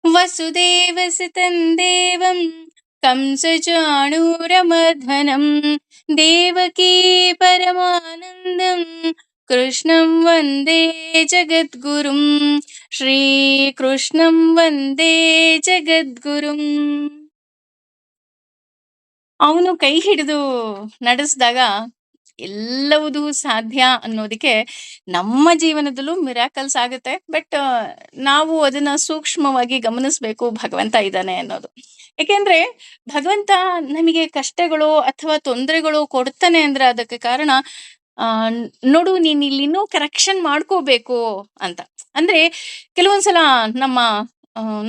ವಸುದೇವಸುತಂ ದೇವಂ ಕಂಸಚಾಣೂರಮರ್ಧನಂ ದೇವಕೀ ಪರಮಾನಂದಂ ಕೃಷ್ಣಂ ವಂದೇ ಜಗದ್ಗುರುಂ. ಶ್ರೀಕೃಷ್ಣಂ ವಂದೇ ಜಗದ್ಗುರುಂ. ಅವನು ಕೈ ಹಿಡಿದು ನಡೆಸಿದಾಗ ಎಲ್ಲವುದೂ ಸಾಧ್ಯ ಅನ್ನೋದಕ್ಕೆ ನಮ್ಮ ಜೀವನದಲ್ಲೂ ಮಿರಾಕಲ್ಸ್ ಆಗುತ್ತೆ. ಬಟ್ ನಾವು ಅದನ್ನ ಸೂಕ್ಷ್ಮವಾಗಿ ಗಮನಿಸ್ಬೇಕು, ಭಗವಂತ ಇದ್ದಾನೆ ಅನ್ನೋದು. ಯಾಕೆಂದ್ರೆ ಭಗವಂತ ನಮಗೆ ಕಷ್ಟಗಳು ಅಥವಾ ತೊಂದರೆಗಳು ಕೊಡ್ತಾನೆ ಅಂದ್ರೆ ಅದಕ್ಕೆ ಕಾರಣ ಆ ನೋಡು, ನೀನ್ ಇಲ್ಲಿ ಇನ್ನೂ ಕರೆಕ್ಷನ್ ಮಾಡ್ಕೋಬೇಕು ಅಂತ. ಅಂದ್ರೆ ಕೆಲವೊಂದ್ಸಲ ನಮ್ಮ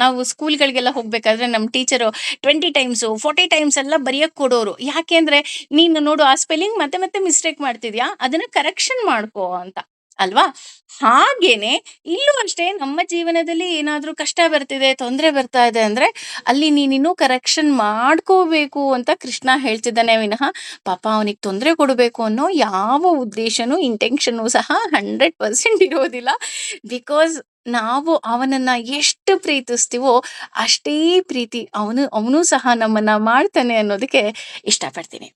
ನಾವು ಸ್ಕೂಲ್ಗಳಿಗೆಲ್ಲ ಹೋಗ್ಬೇಕಾದ್ರೆ ನಮ್ಮ ಟೀಚರು 20 ಟೈಮ್ಸು 40 ಟೈಮ್ಸ್ ಎಲ್ಲ ಬರೆಯಕ್ ಕೊಡೋರು. ಯಾಕೆ ಅಂದ್ರೆ ನೀನು ನೋಡು ಆ ಸ್ಪೆಲ್ಲಿಂಗ್ ಮತ್ತೆ ಮತ್ತೆ ಮಿಸ್ಟೇಕ್ ಮಾಡ್ತಿದ್ಯಾ, ಅದನ್ನ ಕರೆಕ್ಷನ್ ಮಾಡ್ಕೋ ಅಂತ ಅಲ್ವಾ? ಹಾಗೇನೆ ಇಲ್ಲೂ ಅಷ್ಟೇ, ನಮ್ಮ ಜೀವನದಲ್ಲಿ ಏನಾದ್ರೂ ಕಷ್ಟ ಬರ್ತಿದೆ, ತೊಂದರೆ ಬರ್ತಾ ಇದೆ ಅಂದ್ರೆ ಅಲ್ಲಿ ನೀನಿನ್ನೂ ಕರೆಕ್ಷನ್ ಮಾಡ್ಕೋಬೇಕು ಅಂತ ಕೃಷ್ಣ ಹೇಳ್ತಿದ್ದಾನೆ ವಿನಃ ಪಾಪ ಅವನಿಗೆ ತೊಂದರೆ ಕೊಡಬೇಕು ಅನ್ನೋ ಯಾವ ಉದ್ದೇಶನೂ ಇಂಟೆನ್ಷನ್ನು ಸಹ 100% ಇರೋದಿಲ್ಲ. ಬಿಕಾಸ್ ನಾವು ಅವನನ್ನ ಎಷ್ಟು ಪ್ರೀತಿಸ್ತೀವೋ ಅಷ್ಟೇ ಪ್ರೀತಿ ಅವನು ಸಹ ನಮ್ಮನ್ನ ಮಾಡ್ತಾನೆ ಅನ್ನೋದಕ್ಕೆ ಇಷ್ಟಪಡ್ತೀನಿ.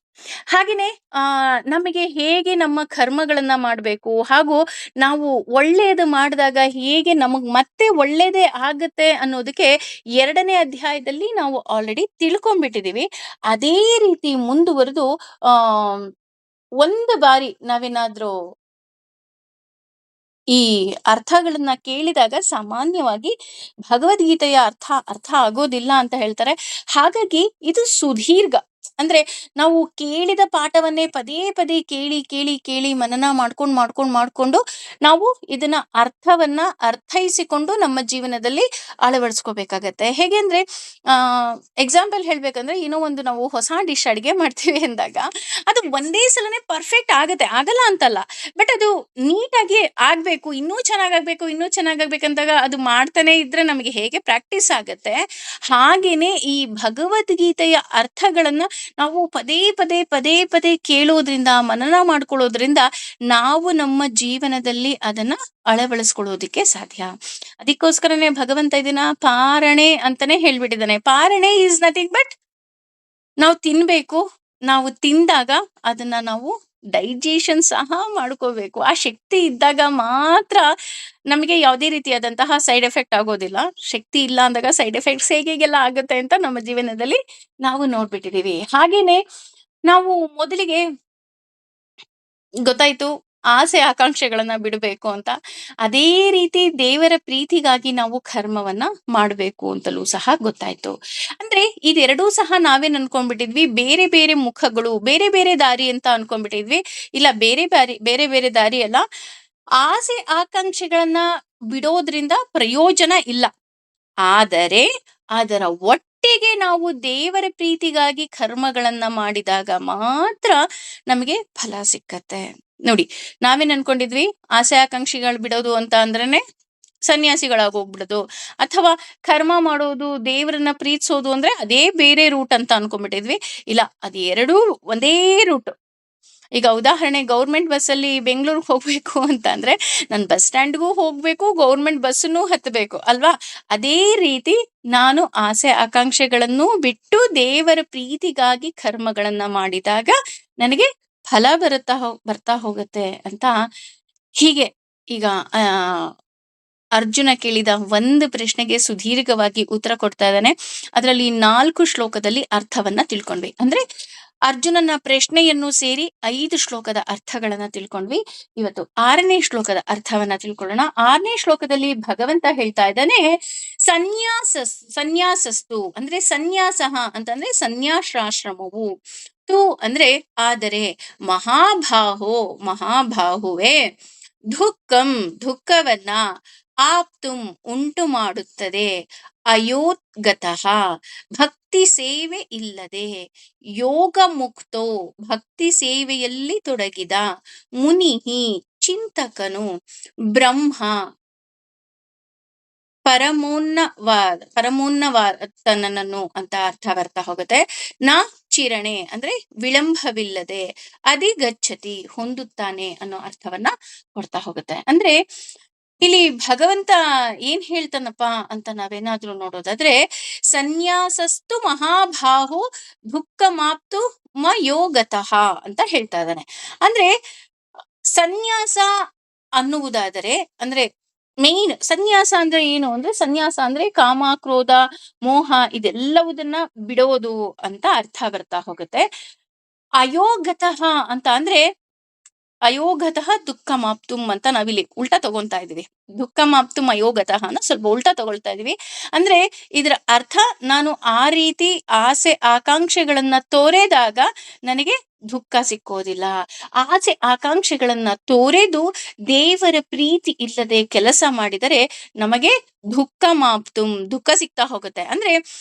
ಹಾಗೇನೆ ನಮಗೆ ಹೇಗೆ ನಮ್ಮ ಕರ್ಮಗಳನ್ನ ಮಾಡ್ಬೇಕು, ಹಾಗೂ ನಾವು ಒಳ್ಳೆಯದು ಮಾಡಿದಾಗ ಹೇಗೆ ನಮಗ್ ಮತ್ತೆ ಒಳ್ಳೇದೇ ಆಗತ್ತೆ ಅನ್ನೋದಕ್ಕೆ 2ನೇ ಅಧ್ಯಾಯದಲ್ಲಿ ನಾವು ಆಲ್ರೆಡಿ ತಿಳ್ಕೊಂಡ್ಬಿಟ್ಟಿದೀವಿ. ಅದೇ ರೀತಿ ಮುಂದುವರೆದು ಆ ಒಂದು ಬಾರಿ ನಾವೇನಾದ್ರೂ ಈ ಅರ್ಥಗಳನ್ನ ಕೇಳಿದಾಗ ಸಾಮಾನ್ಯವಾಗಿ ಭಗವದ್ಗೀತೆಯ ಅರ್ಥ ಆಗೋದಿಲ್ಲ ಅಂತ ಹೇಳ್ತಾರೆ. ಹಾಗಾಗಿ ಇದು ಸುದೀರ್ಘ. ಅಂದ್ರೆ ನಾವು ಕೇಳಿದ ಪಾಠವನ್ನೇ ಪದೇ ಪದೇ ಕೇಳಿ ಕೇಳಿ ಕೇಳಿ ಮನನ ಮಾಡ್ಕೊಂಡು ನಾವು ಇದನ್ನ ಅರ್ಥೈಸಿಕೊಂಡು ನಮ್ಮ ಜೀವನದಲ್ಲಿ ಅಳವಡಿಸ್ಕೋಬೇಕಾಗತ್ತೆ. ಹೇಗೆ ಅಂದ್ರೆ ಎಕ್ಸಾಂಪಲ್ ಹೇಳ್ಬೇಕಂದ್ರೆ, ಏನೋ ಒಂದು ನಾವು ಹೊಸ ಡಿಶ್ ಅಡಿಗೆ ಮಾಡ್ತೀವಿ ಅಂದಾಗ ಅದು ಒಂದೇ ಸಲನೇ ಪರ್ಫೆಕ್ಟ್ ಆಗತ್ತೆ, ಆಗಲ್ಲ ಅಂತಲ್ಲ. ಬಟ್ ಅದು ನೀಟಾಗಿ ಆಗ್ಬೇಕು, ಇನ್ನೂ ಚೆನ್ನಾಗಾಗ್ಬೇಕಂದಾಗ ಅದು ಮಾಡ್ತಾನೆ ಇದ್ರೆ ನಮಗೆ ಹೇಗೆ ಪ್ರಾಕ್ಟೀಸ್ ಆಗತ್ತೆ, ಹಾಗೇನೆ ಈ ಭಗವದ್ಗೀತೆಯ ಅರ್ಥಗಳನ್ನ ನಾವು ಪದೇ ಪದೇ ಕೇಳೋದ್ರಿಂದ, ಮನನ ಮಾಡ್ಕೊಳ್ಳೋದ್ರಿಂದ ನಾವು ನಮ್ಮ ಜೀವನದಲ್ಲಿ ಅದನ್ನ ಅಳವಡಿಸ್ಕೊಳ್ಳೋದಿಕ್ಕೆ ಸಾಧ್ಯ. ಅದಕ್ಕೋಸ್ಕರನೇ ಭಗವಂತ ಇದನ್ನ ಪಾರಣೆ ಅಂತಾನೆ ಹೇಳ್ಬಿಟ್ಟಿದ್ದಾನೆ. ಪಾರಣೆ ಈಸ್ ನಥಿಂಗ್ ಬಟ್ ನಾವು ತಿನ್ಬೇಕು, ನಾವು ತಿಂದಾಗ ಅದನ್ನ ನಾವು ಡೈಜೆಷನ್ ಸಹ ಮಾಡ್ಕೋಬೇಕು. ಆ ಶಕ್ತಿ ಇದ್ದಾಗ ಮಾತ್ರ ನಮಗೆ ಯಾವುದೇ ರೀತಿಯಾದಂತಹ ಸೈಡ್ ಎಫೆಕ್ಟ್ ಆಗೋದಿಲ್ಲ. ಶಕ್ತಿ ಇಲ್ಲ ಅಂದಾಗ ಸೈಡ್ ಎಫೆಕ್ಟ್ಸ್ ಹೇಗೆಲ್ಲ ಆಗುತ್ತೆ ಅಂತ ನಮ್ಮ ಜೀವನದಲ್ಲಿ ನಾವು ನೋಡ್ಬಿಟ್ಟಿದೀವಿ. ಹಾಗೇನೆ ನಾವು ಮೊದಲಿಗೆ ಗೊತ್ತಾಯ್ತು ಆಸೆ ಆಕಾಂಕ್ಷೆಗಳನ್ನ ಬಿಡಬೇಕು ಅಂತ. ಅದೇ ರೀತಿ ದೇವರ ಪ್ರೀತಿಗಾಗಿ ನಾವು ಕರ್ಮವನ್ನ ಮಾಡಬೇಕು ಅಂತಲೂ ಸಹ ಗೊತ್ತಾಯ್ತು. ಅಂದ್ರೆ ಇದೆರಡೂ ಸಹ ನಾವೇನ್ ಅನ್ಕೊಂಡ್ಬಿಟ್ಟಿದ್ವಿ, ಬೇರೆ ಬೇರೆ ಮುಖಗಳು, ಬೇರೆ ಬೇರೆ ದಾರಿ ಅಂತ ಅನ್ಕೊಂಡ್ಬಿಟ್ಟಿದ್ವಿ. ಇಲ್ಲ, ಬೇರೆ ಬೇರೆ ದಾರಿ ಅಲ್ಲ. ಆಸೆ ಆಕಾಂಕ್ಷೆಗಳನ್ನ ಬಿಡೋದ್ರಿಂದ ಪ್ರಯೋಜನ ಇಲ್ಲ. ಆದರೆ ಅದರ ಒಟ್ಟಿಗೆ ನಾವು ದೇವರ ಪ್ರೀತಿಗಾಗಿ ಕರ್ಮಗಳನ್ನ ಮಾಡಿದಾಗ ಮಾತ್ರ ನಮಗೆ ಫಲ ಸಿಕ್ಕತ್ತೆ. ನೋಡಿ, ನಾವೇನ್ ಅನ್ಕೊಂಡಿದ್ವಿ, ಆಸೆ ಆಕಾಂಕ್ಷಿಗಳು ಬಿಡೋದು ಅಂತ ಅಂದ್ರೇನೆ ಸನ್ಯಾಸಿಗಳಾಗೋಗ್ಬಿಡೋದು, ಅಥವಾ ಕರ್ಮ ಮಾಡೋದು, ದೇವರನ್ನ ಪ್ರೀತಿಸೋದು ಅಂದ್ರೆ ಅದೇ ಬೇರೆ ರೂಟ್ ಅಂತ ಅನ್ಕೊಂಡ್ಬಿಟ್ಟಿದ್ವಿ. ಇಲ್ಲ, ಅದು ಎರಡೂ ಒಂದೇ ರೂಟ್. ಈಗ ಉದಾಹರಣೆ, ಗೌರ್ಮೆಂಟ್ ಬಸ್ಸಲ್ಲಿ ಬೆಂಗಳೂರಿಗೆ ಹೋಗ್ಬೇಕು ಅಂತ ಅಂದ್ರೆ ನಾನು ಬಸ್ ಸ್ಟ್ಯಾಂಡ್ಗೂ ಹೋಗ್ಬೇಕು, ಗೌರ್ಮೆಂಟ್ ಬಸ್ಸನ್ನು ಹತ್ತಬೇಕು ಅಲ್ವಾ? ಅದೇ ರೀತಿ ನಾನು ಆಸೆ ಆಕಾಂಕ್ಷೆಗಳನ್ನು ಬಿಟ್ಟು ದೇವರ ಪ್ರೀತಿಗಾಗಿ ಕರ್ಮಗಳನ್ನ ಮಾಡಿದಾಗ ನನಗೆ ಫಲ ಬರ್ತಾ ಹೋಗುತ್ತೆ ಅಂತ. ಹೀಗೆ ಈಗ ಅರ್ಜುನ ಕೇಳಿದ ಒಂದು ಪ್ರಶ್ನೆಗೆ ಸುದೀರ್ಘವಾಗಿ ಉತ್ತರ ಕೊಡ್ತಾ ಇದ್ದಾನೆ. ಅದರಲ್ಲಿ 4 ಶ್ಲೋಕದಲ್ಲಿ ಅರ್ಥವನ್ನ ತಿಳ್ಕೊಂಡ್ವಿ. ಅಂದ್ರೆ ಅರ್ಜುನನ ಪ್ರಶ್ನೆಯನ್ನು ಸೇರಿ 5 ಶ್ಲೋಕದ ಅರ್ಥಗಳನ್ನ ತಿಳ್ಕೊಂಡ್ವಿ. ಇವತ್ತು 6ನೇ ಶ್ಲೋಕದ ಅರ್ಥವನ್ನ ತಿಳ್ಕೊಳ್ಳೋಣ. 6ನೇ ಶ್ಲೋಕದಲ್ಲಿ ಭಗವಂತ ಹೇಳ್ತಾ ಇದ್ದಾನೆ, ಸನ್ಯಾಸಸ್ತು ಅಂದ್ರೆ ಸನ್ಯಾಸಃ ಅಂತಂದ್ರೆ ಸನ್ಯಾಸಾಶ್ರಮವು, ತು ಅಂದ್ರೆ ಆದರೆ, ಮಹಾಬಾಹುವೆ ದುಃಖವನ್ನ ಆಪ್ತುಂ ಉಂಟು ಮಾಡುತ್ತದೆ, ಅಯೋದ್ಗತಃ ಭಕ್ತಿ ಸೇವೆ ಇಲ್ಲದೆ, ಯೋಗ ಮುಕ್ತೋ ಭಕ್ತಿ ಸೇವೆಯಲ್ಲಿ ತೊಡಗಿದ, ಮುನಿಹಿ ಚಿಂತಕನು, ಬ್ರಹ್ಮ ಪರಮೋನ್ನತನನ್ನು ಅಂತ ಅರ್ಥ ಬರ್ತಾ ಹೋಗುತ್ತೆ. ನ ಚಿರಣೆ ಅಂದ್ರೆ ವಿಳಂಬವಿಲ್ಲದೆ, ಅಧಿಗಚ್ಚತಿ ಹೊಂದುತ್ತಾನೆ ಅನ್ನೋ ಅರ್ಥವನ್ನ ಕೊಡ್ತಾ ಹೋಗುತ್ತೆ. ಅಂದ್ರೆ ಇಲ್ಲಿ ಭಗವಂತ ಏನ್ ಹೇಳ್ತಾನಪ್ಪ ಅಂತ ನಾವೇನಾದ್ರೂ ನೋಡೋದಾದ್ರೆ, ಸನ್ಯಾಸಸ್ತು ಮಹಾಬಾಹು ದುಃಖಮಾಪ್ತು ಯೋಗತಃ ಅಂತ ಹೇಳ್ತಾ ಇದ್ದಾನೆ. ಅಂದ್ರೆ ಸನ್ಯಾಸ ಅನ್ನುವುದಾದರೆ, ಅಂದ್ರೆ ಮೇನ್ ಸನ್ಯಾಸ ಅಂದ್ರೆ ಏನು ಅಂದ್ರೆ, ಸನ್ಯಾಸ ಅಂದ್ರೆ ಕಾಮ ಕ್ರೋಧ ಮೋಹ ಇದೆಲ್ಲವುದನ್ನ ಬಿಡೋದು ಅಂತ ಅರ್ಥ ಬರ್ತಾ ಹೋಗುತ್ತೆ. ಅಯೋಗತಃ ಅಂತ ಅಂದ್ರೆ, ಅಯೋಗತಃ ದುಃಖಮಾಪ್ತುಂ ಅಂತ ನಾವಿಲ್ಲಿ ಉಲ್ಟಾ ತಗೊಂತಾ ಇದೀವಿ. ದುಃಖಮಾಪ್ತುಂ ಅಯೋಗತಃ ಅನ್ನ ಸ್ವಲ್ಪ ಉಲ್ಟಾ ತಗೊಳ್ತಾ ಇದೀವಿ. ಅಂದ್ರೆ ಇದರ ಅರ್ಥ, ನಾನು ಆ ರೀತಿ ಆಸೆ ಆಕಾಂಕ್ಷೆಗಳನ್ನ ತೊರೆದಾಗ ನನಗೆ ದುಃಖ ಸಿಕ್ಕೋದಿಲ್ಲ. ಆಸೆ ಆಕಾಂಕ್ಷೆಗಳನ್ನ ತೊರೆದು ದೇವರ ಪ್ರೀತಿ ಇಲ್ಲದೆ ಕೆಲಸ ಮಾಡಿದರೆ ನಮಗೆ ದುಃಖ ಮಾಪ್ತುಂ ದುಃಖ ಸಿಗ್ತಾ ಹೋಗುತ್ತೆ. ಅಂದ್ರೆ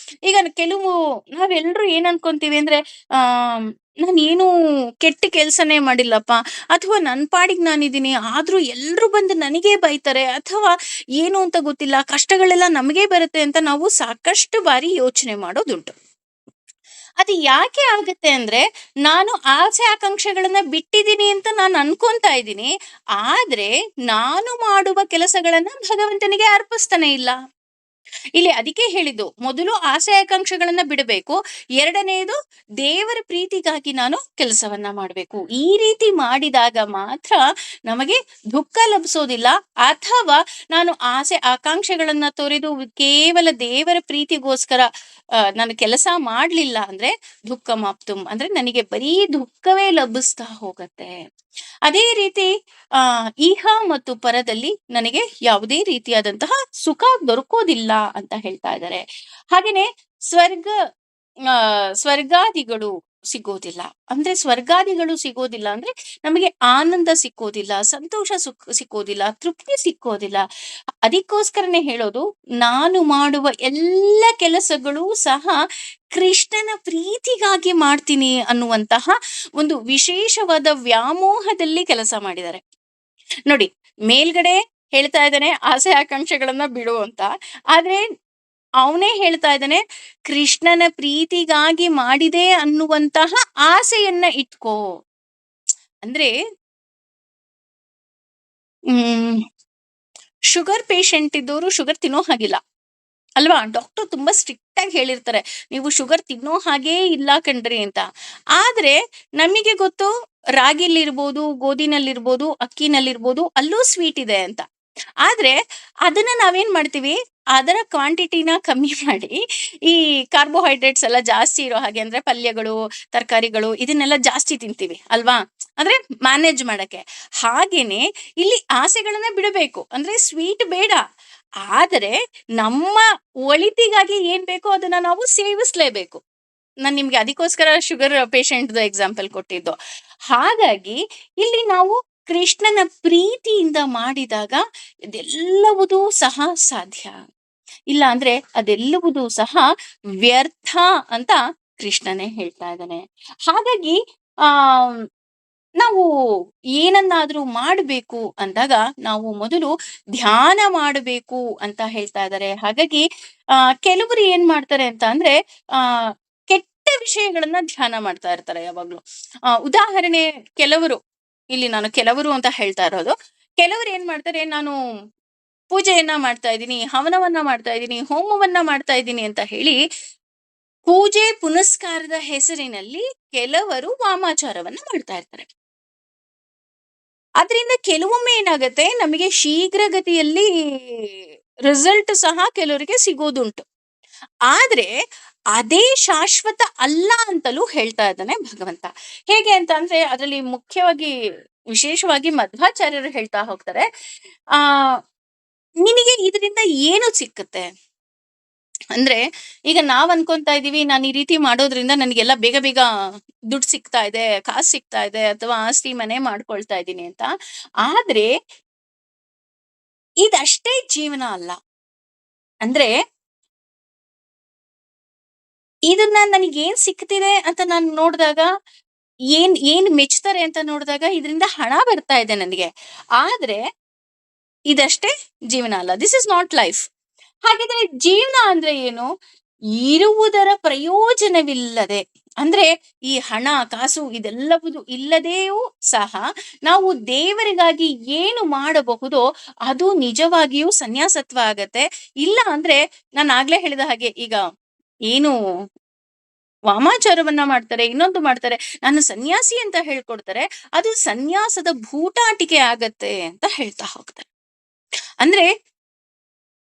ಈಗ ಕೆಲವು ನಾವೆಲ್ಲರೂ ಏನ್ ಅನ್ಕೊಂತೀವಿ ಅಂದ್ರೆ, ಆ ನಾನೇನು ಕೆಟ್ಟ ಕೆಲ್ಸನೇ ಮಾಡಿಲ್ಲಪ್ಪ, ಅಥವಾ ನನ್ ಪಾಡಿಗೆ ನಾನಿದ್ದೀನಿ, ಆದ್ರೂ ಎಲ್ರು ಬಂದು ನನಗೇ ಬೈತಾರೆ, ಅಥವಾ ಏನು ಅಂತ ಗೊತ್ತಿಲ್ಲ, ಕಷ್ಟಗಳೆಲ್ಲ ನಮಗೆ ಬರುತ್ತೆ ಅಂತ ನಾವು ಸಾಕಷ್ಟು ಬಾರಿ ಯೋಚನೆ ಮಾಡೋದುಂಟು. ಅದು ಯಾಕೆ ಆಗುತ್ತೆ ಅಂದ್ರೆ, ನಾನು ಆಸೆ ಆಕಾಂಕ್ಷೆಗಳನ್ನ ಬಿಟ್ಟಿದ್ದೀನಿ ಅಂತ ನಾನು ಅನ್ಕೊಂತಾ ಇದ್ದೀನಿ, ಆದ್ರೆ ನಾನು ಮಾಡುವ ಕೆಲಸಗಳನ್ನ ಭಗವಂತನಿಗೆ ಅರ್ಪಿಸ್ತಾನೆ ಇಲ್ಲ. ಇಲ್ಲಿ ಅದಕ್ಕೆ ಹೇಳಿದ್ದು, ಮೊದಲು ಆಸೆ ಆಕಾಂಕ್ಷೆಗಳನ್ನ ಬಿಡಬೇಕು, ಎರಡನೆಯದು ದೇವರ ಪ್ರೀತಿಗಾಗಿ ನಾನು ಕೆಲಸವನ್ನ ಮಾಡಬೇಕು. ಈ ರೀತಿ ಮಾಡಿದಾಗ ಮಾತ್ರ ನಮಗೆ ದುಃಖ ಲಭಿಸೋದಿಲ್ಲ. ಅಥವಾ ನಾನು ಆಸೆ ಆಕಾಂಕ್ಷೆಗಳನ್ನ ತೊರೆದು ಕೇವಲ ದೇವರ ಪ್ರೀತಿಗೋಸ್ಕರ ನಾನು ಕೆಲಸ ಮಾಡ್ಲಿಲ್ಲ ಅಂದ್ರೆ, ದುಃಖ ಮಾಪ್ತುಂ ಅಂದ್ರೆ ನನಗೆ ಬರೀ ದುಃಖವೇ ಲಭಿಸ್ತಾ ಹೋಗತ್ತೆ. ಅದೇ ರೀತಿ ಇಹ ಮತ್ತು ಪರದಲ್ಲಿ ನನಗೆ ಯಾವುದೇ ರೀತಿಯಾದಂತಹ ಸುಖ ದೊರಕೋದಿಲ್ಲ ಅಂತ ಹೇಳ್ತಾ ಇದ್ದಾರೆ. ಹಾಗೇನೆ ಸ್ವರ್ಗ ಸ್ವರ್ಗಾದಿಗಳು ಸಿಗೋದಿಲ್ಲ. ಅಂದ್ರೆ ಸ್ವರ್ಗಾದಿಗಳು ಸಿಗೋದಿಲ್ಲ ಅಂದ್ರೆ ನಮಗೆ ಆನಂದ ಸಿಕ್ಕೋದಿಲ್ಲ, ಸಂತೋಷ ಸಿಕ್ಕೋದಿಲ್ಲ, ತೃಪ್ತಿ ಸಿಕ್ಕೋದಿಲ್ಲ. ಅದಕ್ಕೋಸ್ಕರನೇ ಹೇಳೋದು, ನಾನು ಮಾಡುವ ಎಲ್ಲ ಕೆಲಸಗಳು ಸಹ ಕೃಷ್ಣನ ಪ್ರೀತಿಗಾಗಿ ಮಾಡ್ತೀನಿ ಅನ್ನುವಂತಹ ಒಂದು ವಿಶೇಷವಾದ ವ್ಯಾಮೋಹದಲ್ಲಿ ಕೆಲಸ ಮಾಡಿದ್ದಾರೆ. ನೋಡಿ, ಮೇಲ್ಗಡೆ ಹೇಳ್ತಾ ಇದ್ದಾನೆ ಆಸೆ ಆಕಾಂಕ್ಷೆಗಳನ್ನ ಬಿಡು ಅಂತ, ಆದ್ರೆ ಅವನೇ ಹೇಳ್ತಾ ಇದ್ದಾನೆ ಕೃಷ್ಣನ ಪ್ರೀತಿಗಾಗಿ ಮಾಡಿದೆ ಅನ್ನುವಂತಹ ಆಸೆಯನ್ನ ಇಟ್ಕೋ. ಅಂದ್ರೆ ಹ್ಮ್ ಶುಗರ್ ಪೇಷಂಟ್ ಇದ್ದವರು ಶುಗರ್ ತಿನ್ನೋ ಹಾಗಿಲ್ಲ ಅಲ್ವಾ? ಡಾಕ್ಟರ್ ತುಂಬಾ ಸ್ಟ್ರಿಕ್ಟ್ ಆಗಿ ಹೇಳಿರ್ತಾರೆ, ನೀವು ಶುಗರ್ ತಿನ್ನೋ ಹಾಗೇ ಇಲ್ಲ ಕಣ್ರಿ ಅಂತ. ಆದ್ರೆ ನಮಗೆ ಗೊತ್ತು, ರಾಗಿಲಿರ್ಬೋದು, ಗೋಧಿನಲ್ಲಿರ್ಬೋದು, ಅಕ್ಕಿನಲ್ಲಿರ್ಬೋದು ಅಲ್ಲೂ ಸ್ವೀಟ್ ಇದೆ ಅಂತ. ಆದ್ರೆ ಅದನ್ನ ನಾವೇನ್ ಮಾಡ್ತೀವಿ, ಅದರ ಕ್ವಾಂಟಿಟಿನ ಕಮ್ಮಿ ಮಾಡಿ ಈ ಕಾರ್ಬೋಹೈಡ್ರೇಟ್ಸ್ ಎಲ್ಲ ಜಾಸ್ತಿ ಇರೋ ಹಾಗೆ, ಅಂದ್ರೆ ಪಲ್ಯಗಳು, ತರಕಾರಿಗಳು ಇದನ್ನೆಲ್ಲ ಜಾಸ್ತಿ ತಿಂತೀವಿ ಅಲ್ವಾ? ಅಂದ್ರೆ ಮ್ಯಾನೇಜ್ ಮಾಡಕ್ಕೆ. ಹಾಗೇನೆ ಇಲ್ಲಿ ಆಸೆಗಳನ್ನ ಬಿಡಬೇಕು, ಅಂದ್ರೆ ಸ್ವೀಟ್ ಬೇಡ, ಆದರೆ ನಮ್ಮ ಒಳಿತಿಗಾಗಿ ಏನ್ ಬೇಕೋ ಅದನ್ನ ನಾವು ಸೇವಿಸ್ಲೇಬೇಕು. ನಾನ್ ನಿಮ್ಗೆ ಅದಕ್ಕೋಸ್ಕರ ಶುಗರ್ ಪೇಷಂಟ್ ಎಕ್ಸಾಂಪಲ್ ಕೊಟ್ಟಿದ್ದು. ಹಾಗಾಗಿ ಇಲ್ಲಿ ನಾವು ಕೃಷ್ಣನ ಪ್ರೀತಿಯಿಂದ ಮಾಡಿದಾಗ ಇದೆಲ್ಲವುದೂ ಸಹ ಸಾಧ್ಯ. ಇಲ್ಲ ಅಂದ್ರೆ ಅದೆಲ್ಲವುದೂ ಸಹ ವ್ಯರ್ಥ ಅಂತ ಕೃಷ್ಣನೇ ಹೇಳ್ತಾ ಇದ್ದಾನೆ. ಹಾಗಾಗಿ ಆ ನಾವು ಏನನ್ನಾದ್ರೂ ಮಾಡಬೇಕು ಅಂದಾಗ ನಾವು ಮೊದಲು ಧ್ಯಾನ ಮಾಡಬೇಕು ಅಂತ ಹೇಳ್ತಾ ಇದ್ದಾರೆ. ಹಾಗಾಗಿ ಕೆಲವರು ಏನ್ ಮಾಡ್ತಾರೆ ಅಂತ ಅಂದ್ರೆ, ಆ ಕೆಟ್ಟ ವಿಷಯಗಳನ್ನ ಧ್ಯಾನ ಮಾಡ್ತಾ ಇರ್ತಾರೆ ಯಾವಾಗ್ಲೂ. ಉದಾಹರಣೆ, ಕೆಲವರು, ಇಲ್ಲಿ ನಾನು ಕೆಲವರು ಅಂತ ಹೇಳ್ತಾ ಇರೋದು, ಕೆಲವರು ಏನ್ ಮಾಡ್ತಾರೆ, ನಾನು ಪೂಜೆಯನ್ನ ಮಾಡ್ತಾ ಇದ್ದೀನಿ, ಹವನವನ್ನ ಮಾಡ್ತಾ ಇದ್ದೀನಿ, ಹೋಮವನ್ನ ಮಾಡ್ತಾ ಇದ್ದೀನಿ ಅಂತ ಹೇಳಿ ಪೂಜೆ ಪುನಸ್ಕಾರದ ಹೆಸರಿನಲ್ಲಿ ಕೆಲವರು ವಾಮಾಚಾರವನ್ನ ಮಾಡ್ತಾ ಇರ್ತಾರೆ. ಅದರಿಂದ ಕೆಲವೊಮ್ಮೆ ಏನಾಗತ್ತೆ, ನಮಗೆ ಶೀಘ್ರಗತಿಯಲ್ಲಿ ರಿಸಲ್ಟ್ ಸಹ ಕೆಲವರಿಗೆ ಸಿಗೋದುಂಟು. ಆದ್ರೆ ಅದೇ ಶಾಶ್ವತ ಅಲ್ಲ ಅಂತಲೂ ಹೇಳ್ತಾ ಇದ್ದಾನೆ ಭಗವಂತ. ಹೇಗೆ ಅಂತ ಅಂದ್ರೆ, ಅದರಲ್ಲಿ ಮುಖ್ಯವಾಗಿ ವಿಶೇಷವಾಗಿ ಮಧ್ವಾಚಾರ್ಯರು ಹೇಳ್ತಾ ಹೋಗ್ತಾರೆ, ಆ ನಿನಗೆ ಇದರಿಂದ ಏನು ಸಿಕ್ಕತ್ತೆ ಅಂದ್ರೆ, ಈಗ ನಾವ್ ಅನ್ಕೊಂತಾ ಇದೀವಿ, ನಾನು ಈ ರೀತಿ ಮಾಡೋದ್ರಿಂದ ನನಗೆಲ್ಲ ಬೇಗ ಬೇಗ ದುಡ್ಡು ಸಿಗ್ತಾ ಇದೆ, ಕಾಸು ಸಿಗ್ತಾ ಇದೆ, ಅಥವಾ ಆಸ್ತಿ ಮನೆ ಮಾಡ್ಕೊಳ್ತಾ ಇದ್ದೀನಿ ಅಂತ. ಆದ್ರೆ ಇದಷ್ಟೇ ಜೀವನ ಅಲ್ಲ. ಅಂದ್ರೆ ಇದನ್ನ ನನಗೇನ್ ಸಿಕ್ತಿದೆ ಅಂತ ನಾನು ನೋಡಿದಾಗ, ಏನ್ ಮೆಚ್ತಾರೆ ಅಂತ ನೋಡಿದಾಗ ಇದರಿಂದ ಹಣ ಬರ್ತಾ ಇದೆ ನನಗೆ. ಆದ್ರೆ ಇದಷ್ಟೇ ಜೀವನ ಅಲ್ಲ. This is not life. ಹಾಗಿದ್ರೆ ಜೀವನ ಅಂದ್ರೆ ಏನು? ಇರುವುದರ ಪ್ರಯೋಜನವಿಲ್ಲದೆ, ಅಂದ್ರೆ ಈ ಹಣ ಕಾಸು ಇದೆಲ್ಲವುದು ಇಲ್ಲದೆಯೂ ಸಹ ನಾವು ದೇವರಿಗಾಗಿ ಏನು ಮಾಡಬಹುದೋ ಅದು ನಿಜವಾಗಿಯೂ ಸನ್ಯಾಸತ್ವ ಆಗತ್ತೆ. ಇಲ್ಲ ಅಂದ್ರೆ ನಾನು ಆಗ್ಲೇ ಹೇಳಿದ ಹಾಗೆ ಈಗ ಏನು ವಾಮಾಚಾರವನ್ನ ಮಾಡ್ತಾರೆ, ಇನ್ನೊಂದು ಮಾಡ್ತಾರೆ, ನಾನು ಸನ್ಯಾಸಿ ಅಂತ ಹೇಳ್ಕೊಡ್ತಾರೆ, ಅದು ಸನ್ಯಾಸದ ಭೂಟಾಟಿಕೆ ಆಗತ್ತೆ ಅಂತ ಹೇಳ್ತಾ ಹೋಗ್ತಾರೆ. ಅಂದ್ರೆ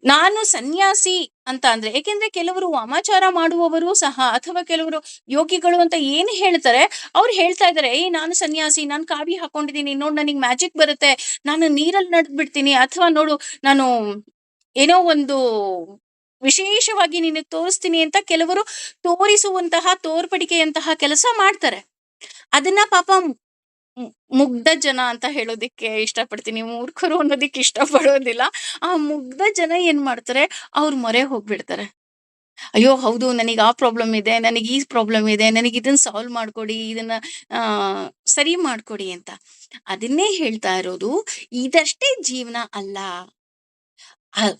ನಾನು ಸನ್ಯಾಸಿ ಅಂತ ಅಂದ್ರೆ ಏಕೆಂದ್ರೆ ಕೆಲವರು ವಾಮಾಚಾರ ಮಾಡುವವರು ಸಹ ಅಥವಾ ಕೆಲವರು ಯೋಗಿಗಳು ಅಂತ ಏನು ಹೇಳ್ತಾರೆ, ಅವ್ರು ಹೇಳ್ತಾ ಇದಾರೆ, ಏಯ್ ನಾನು ಸನ್ಯಾಸಿ, ನಾನು ಕಾವಿ ಹಾಕೊಂಡಿದೀನಿ, ನೋಡ್ ನನಗ್ ಮ್ಯಾಜಿಕ್ ಬರುತ್ತೆ, ನಾನು ನೀರಲ್ಲಿ ನಡ್ದ್ ಬಿಡ್ತೀನಿ, ಅಥವಾ ನೋಡು ನಾನು ಏನೋ ಒಂದು ವಿಶೇಷವಾಗಿ ನಿನಗೆ ತೋರಿಸ್ತೀನಿ ಅಂತ ಕೆಲವರು ತೋರಿಸುವಂತಹ ತೋರ್ಪಡಿಕೆಯಂತಹ ಕೆಲಸ ಮಾಡ್ತಾರೆ. ಅದನ್ನ ಪಾಪ ಮುಗ್ಧ ಜನ ಅಂತ ಹೇಳೋದಿಕ್ಕೆ ಇಷ್ಟಪಡ್ತೀನಿ, ಮೂರ್ಖರು ಅನ್ನೋದಿಕ್ಕೆ ಇಷ್ಟಪಡೋದಿಲ್ಲ. ಆ ಮುಗ್ಧ ಜನ ಏನ್ ಮಾಡ್ತಾರೆ, ಅವ್ರ ಮೊರೆ ಹೋಗ್ಬಿಡ್ತಾರೆ. ಅಯ್ಯೋ ಹೌದು, ನನಗೆ ಆ ಪ್ರಾಬ್ಲಮ್ ಇದೆ, ನನಗೆ ಈ ಪ್ರಾಬ್ಲಮ್ ಇದೆ, ನನಗೆ ಇದನ್ನ ಸಾಲ್ವ್ ಮಾಡ್ಕೊಡಿ, ಇದನ್ನ ಆ ಸರಿ ಮಾಡ್ಕೊಡಿ ಅಂತ. ಅದನ್ನೇ ಹೇಳ್ತಾ ಇರೋದು, ಇದಷ್ಟೇ ಜೀವನ ಅಲ್ಲ,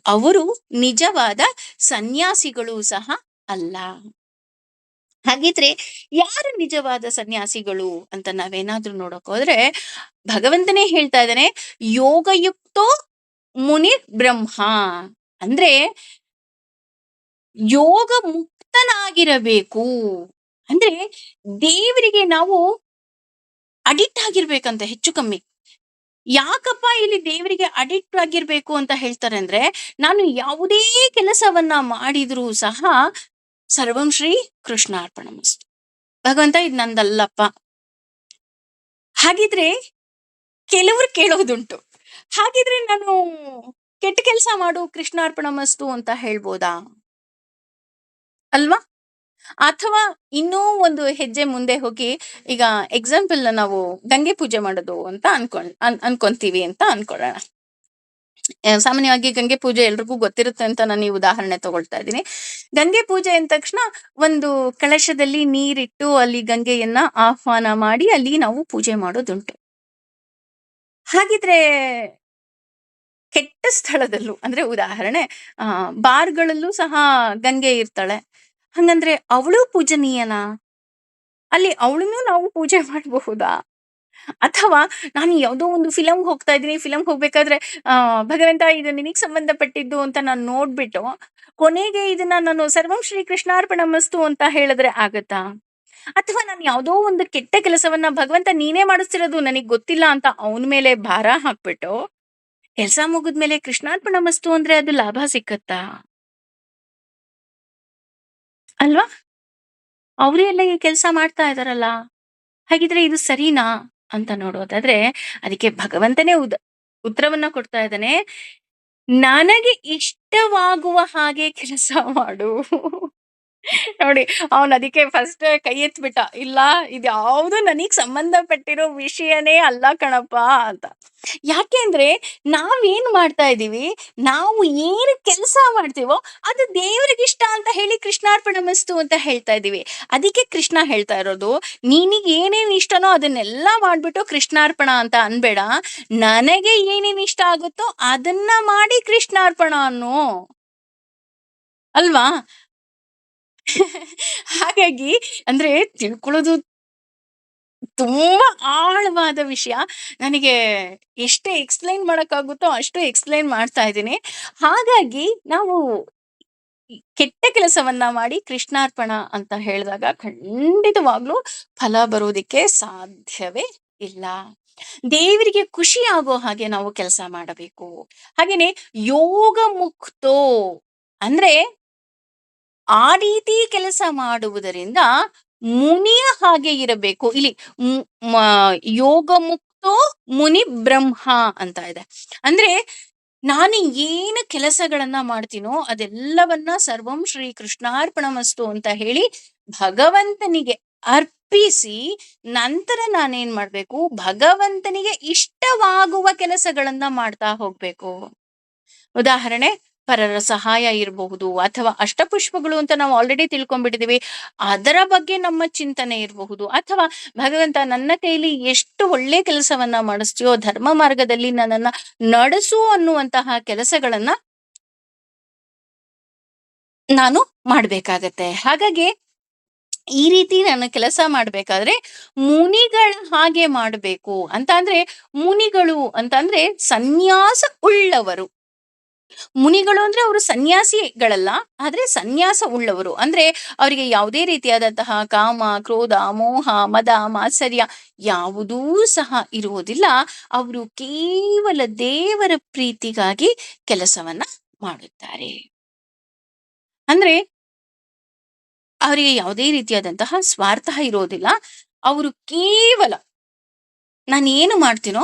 ಅವರು ನಿಜವಾದ ಸನ್ಯಾಸಿಗಳು ಸಹ ಅಲ್ಲ. ಹಾಗಿದ್ರೆ ಯಾರು ನಿಜವಾದ ಸನ್ಯಾಸಿಗಳು ಅಂತ ನಾವೇನಾದ್ರೂ ನೋಡಕ್ ಹೋದ್ರೆ, ಭಗವಂತನೇ ಹೇಳ್ತಾ ಇದ್ದಾನೆ, ಯೋಗಯುಕ್ತೋ ಮುನಿ ಬ್ರಹ್ಮ. ಅಂದ್ರೆ ಯೋಗ ಮುಕ್ತನಾಗಿರಬೇಕು. ಅಂದ್ರೆ ದೇವರಿಗೆ ನಾವು ಅಡಿಕ್ಟ್ ಆಗಿರ್ಬೇಕಂತ ಹೆಚ್ಚು ಕಮ್ಮಿ. ಯಾಕಪ್ಪ ಇಲ್ಲಿ ದೇವರಿಗೆ ಅಡಿಕ್ಟ್ ಆಗಿರ್ಬೇಕು ಅಂತ ಹೇಳ್ತಾರೆ ಅಂದ್ರೆ, ನಾನು ಯಾವುದೇ ಕೆಲಸವನ್ನ ಮಾಡಿದ್ರೂ ಸಹ ಸರ್ವಂ ಶ್ರೀ ಕೃಷ್ಣಾರ್ಪಣಮಸ್ತು, ಭಗವಂತ ಇದು ನಂದಲ್ಲಪ್ಪ. ಹಾಗಿದ್ರೆ ಕೆಲವರು ಕೇಳೋದುಂಟು, ಹಾಗಿದ್ರೆ ನಾನು ಕೆಟ್ಟ ಕೆಲಸ ಮಾಡು ಕೃಷ್ಣಾರ್ಪಣಮಸ್ತು ಅಂತ ಹೇಳ್ಬೋದಾ ಅಲ್ವಾ? ಅಥವಾ ಇನ್ನೂ ಒಂದು ಹೆಜ್ಜೆ ಮುಂದೆ ಹೋಗಿ, ಈಗ ಎಕ್ಸಾಂಪಲ್ ನಾವು ಗಂಗೆ ಪೂಜೆ ಮಾಡೋದು ಅಂತ ಅನ್ಕೊಂತೀವಿ ಅಂತ ಅನ್ಕೊಳ್ಳೋಣ. ಸಾಮಾನ್ಯವಾಗಿ ಗಂಗೆ ಪೂಜೆ ಎಲ್ರಿಗೂ ಗೊತ್ತಿರುತ್ತೆ ಅಂತ ನಾನು ಈ ಉದಾಹರಣೆ ತಗೊಳ್ತಾ ಇದ್ದೀನಿ. ಗಂಗೆ ಪೂಜೆ ಅಂದ ತಕ್ಷಣ ಒಂದು ಕಳಶದಲ್ಲಿ ನೀರಿಟ್ಟು ಅಲ್ಲಿ ಗಂಗೆಯನ್ನ ಆಹ್ವಾನ ಮಾಡಿ ಅಲ್ಲಿ ನಾವು ಪೂಜೆ ಮಾಡೋದುಂಟು. ಹಾಗಿದ್ರೆ ಕೆಟ್ಟ ಸ್ಥಳದಲ್ಲೂ ಅಂದ್ರೆ ಉದಾಹರಣೆ ಬಾರ್ಗಳಲ್ಲೂ ಸಹ ಗಂಗೆ ಇರ್ತಾಳೆ, ಹಂಗಂದ್ರೆ ಅವಳು ಪೂಜನೀಯನಾ? ಅಲ್ಲಿ ಅವಳನ್ನು ನಾವು ಪೂಜೆ ಮಾಡಬಹುದಾ? ಅಥವಾ ನಾನು ಯಾವುದೋ ಒಂದು ಫಿಲಮ್ಗೆ ಹೋಗ್ತಾ ಇದ್ದೀನಿ, ಫಿಲಮ್ಗೆ ಹೋಗ್ಬೇಕಾದ್ರೆ ಭಗವಂತ ಇದು ನಿನಗೆ ಸಂಬಂಧಪಟ್ಟಿದ್ದು ಅಂತ ನಾನು ನೋಡ್ಬಿಟ್ಟು ಕೊನೆಗೆ ಇದನ್ನ ನಾನು ಸರ್ವಂ ಶ್ರೀ ಕೃಷ್ಣಾರ್ಪಣಮಸ್ತು ಅಂತ ಹೇಳಿದ್ರೆ ಆಗತ್ತಾ? ಅಥವಾ ನಾನು ಯಾವುದೋ ಒಂದು ಕೆಟ್ಟ ಕೆಲಸವನ್ನ ಭಗವಂತ ನೀನೇ ಮಾಡಿಸ್ತಿರೋದು ನನಗ್ ಗೊತ್ತಿಲ್ಲ ಅಂತ ಅವನ ಮೇಲೆ ಭಾರ ಹಾಕ್ಬಿಟ್ಟು ಕೆಲಸ ಮುಗಿದ್ಮೇಲೆ ಕೃಷ್ಣಾರ್ಪಣಮಸ್ತು ಅಂದ್ರೆ ಅದು ಲಾಭ ಸಿಕ್ಕತ್ತಾ? ಅಲ್ವಾ? ಅವರೇ ಎಲ್ಲ ಈ ಕೆಲಸ ಮಾಡ್ತಾ ಇದಾರಲ್ಲ, ಹಾಗಿದ್ರೆ ಇದು ಸರಿನಾ ಅಂತ ನೋಡೋದಾದ್ರೆ, ಅದಕ್ಕೆ ಭಗವಂತನೇ ಉತ್ತರವನ್ನ ಕೊಡ್ತಾ ಇದ್ದಾನೆ, ನನಗೆ ಇಷ್ಟವಾಗುವ ಹಾಗೆ ಕೆಲಸ ಮಾಡು. ನೋಡಿ, ಅವನ್ ಅದಕ್ಕೆ ಫಸ್ಟ್ ಕೈ ಎತ್ಬಿಟ್ಟ, ಇಲ್ಲ ಇದ್ಯಾವುದು ನನಗ್ ಸಂಬಂಧಪಟ್ಟಿರೋ ವಿಷಯನೇ ಅಲ್ಲ ಕಣಪ್ಪ ಅಂತ. ಯಾಕೆಂದ್ರೆ ನಾವೇನ್ ಮಾಡ್ತಾ ಇದೀವಿ, ನಾವು ಏನು ಕೆಲಸ ಮಾಡ್ತೀವೋ ಅದು ದೇವರಿಗೆ ಇಷ್ಟ ಅಂತ ಹೇಳಿ ಕೃಷ್ಣಾರ್ಪಣಮಸ್ತು ಅಂತ ಹೇಳ್ತಾ ಇದೀವಿ. ಅದಕ್ಕೆ ಕೃಷ್ಣ ಹೇಳ್ತಾ ಇರೋದು, ನಿನಗೆ ಏನೇನ್ ಇಷ್ಟನೋ ಅದನ್ನೆಲ್ಲ ಮಾಡ್ಬಿಟ್ಟು ಕೃಷ್ಣಾರ್ಪಣ ಅಂತ ಅನ್ಬೇಡ, ನನಗೆ ಏನೇನ್ ಇಷ್ಟ ಆಗುತ್ತೋ ಅದನ್ನ ಮಾಡಿ ಕೃಷ್ಣಾರ್ಪಣ ಅನ್ನೋ, ಅಲ್ವಾ? ಹಾಗಾಗಿ ಅಂದ್ರೆ ತಿಳ್ಕೊಳ್ಳೋದು ತುಂಬಾ ಆಳವಾದ ವಿಷಯ. ನನಗೆ ಎಷ್ಟೇ ಎಕ್ಸ್‌ಪ್ಲೈನ್ ಮಾಡಕ್ಕಾಗುತ್ತೋ ಅಷ್ಟು ಎಕ್ಸ್‌ಪ್ಲೈನ್ ಮಾಡ್ತಾ ಇದ್ದೀನಿ. ಹಾಗಾಗಿ ನಾವು ಕೆಟ್ಟ ಕೆಲಸವನ್ನ ಮಾಡಿ ಕೃಷ್ಣಾರ್ಪಣ ಅಂತ ಹೇಳಿದಾಗ ಖಂಡಿತವಾಗ್ಲೂ ಫಲ ಬರೋದಿಕ್ಕೆ ಸಾಧ್ಯವೇ ಇಲ್ಲ. ದೇವರಿಗೆ ಖುಷಿ ಆಗೋ ಹಾಗೆ ನಾವು ಕೆಲಸ ಮಾಡಬೇಕು. ಹಾಗೇನೆ ಯೋಗ ಮುಕ್ತೋ ಅಂದ್ರೆ ಆ ರೀತಿ ಕೆಲಸ ಮಾಡುವುದರಿಂದ ಮುನಿಯ ಹಾಗೆ ಇರಬೇಕು. ಇಲ್ಲಿ ಯೋಗ ಮುಕ್ತೋ ಮುನಿ ಬ್ರಹ್ಮ ಅಂತ ಇದೆ. ಅಂದ್ರೆ ನಾನು ಏನು ಕೆಲಸಗಳನ್ನ ಮಾಡ್ತೀನೋ ಅದೆಲ್ಲವನ್ನ ಸರ್ವಂ ಶ್ರೀ ಕೃಷ್ಣಾರ್ಪಣಮಸ್ತು ಅಂತ ಹೇಳಿ ಭಗವಂತನಿಗೆ ಅರ್ಪಿಸಿ, ನಂತರ ನಾನೇನ್ ಮಾಡ್ಬೇಕು, ಭಗವಂತನಿಗೆ ಇಷ್ಟವಾಗುವ ಕೆಲಸಗಳನ್ನ ಮಾಡ್ತಾ ಹೋಗ್ಬೇಕು. ಉದಾಹರಣೆ, ಪರರ ಸಹಾಯ ಇರಬಹುದು, ಅಥವಾ ಅಷ್ಟಪುಷ್ಪಗಳು ಅಂತ ನಾವು ಆಲ್ರೆಡಿ ತಿಳ್ಕೊಂಡ್ಬಿಟ್ಟಿದೀವಿ, ಅದರ ಬಗ್ಗೆ ನಮ್ಮ ಚಿಂತನೆ ಇರಬಹುದು, ಅಥವಾ ಭಗವಂತ ನನ್ನ ಕೈಲಿ ಎಷ್ಟು ಒಳ್ಳೆ ಕೆಲಸವನ್ನ ಮಾಡಿಸ್ತೀಯೋ ಧರ್ಮ ಮಾರ್ಗದಲ್ಲಿ ನನ್ನನ್ನ ನಡೆಸು ಅನ್ನುವಂತಹ ಕೆಲಸಗಳನ್ನ ನಾನು ಮಾಡ್ಬೇಕಾಗತ್ತೆ. ಹಾಗಾಗಿ ಈ ರೀತಿ ನಾನು ಕೆಲಸ ಮಾಡ್ಬೇಕಾದ್ರೆ ಮುನಿಗಳ ಹಾಗೆ ಮಾಡಬೇಕು ಅಂತ. ಅಂದ್ರೆ ಮುನಿಗಳು ಅಂತ ಅಂದ್ರೆ ಸನ್ಯಾಸ ಉಳ್ಳವರು. ಮುನಿಗಳು ಅಂದ್ರೆ ಅವರು ಸನ್ಯಾಸಿಗಳಲ್ಲ, ಆದ್ರೆ ಸನ್ಯಾಸ ಉಳ್ಳವರು. ಅಂದ್ರೆ ಅವರಿಗೆ ಯಾವುದೇ ರೀತಿಯಾದಂತಹ ಕಾಮ, ಕ್ರೋಧ, ಮೋಹ, ಮದ, ಮಾತ್ಸರ್ಯ ಯಾವುದೂ ಸಹ ಇರುವುದಿಲ್ಲ. ಅವರು ಕೇವಲ ದೇವರ ಪ್ರೀತಿಗಾಗಿ ಕೆಲಸವನ್ನ ಮಾಡುತ್ತಾರೆ. ಅಂದ್ರೆ ಅವರಿಗೆ ಯಾವುದೇ ರೀತಿಯಾದಂತಹ ಸ್ವಾರ್ಥ ಇರೋದಿಲ್ಲ. ಅವರು ಕೇವಲ ನಾನು ಏನು ಮಾಡ್ತೀನೋ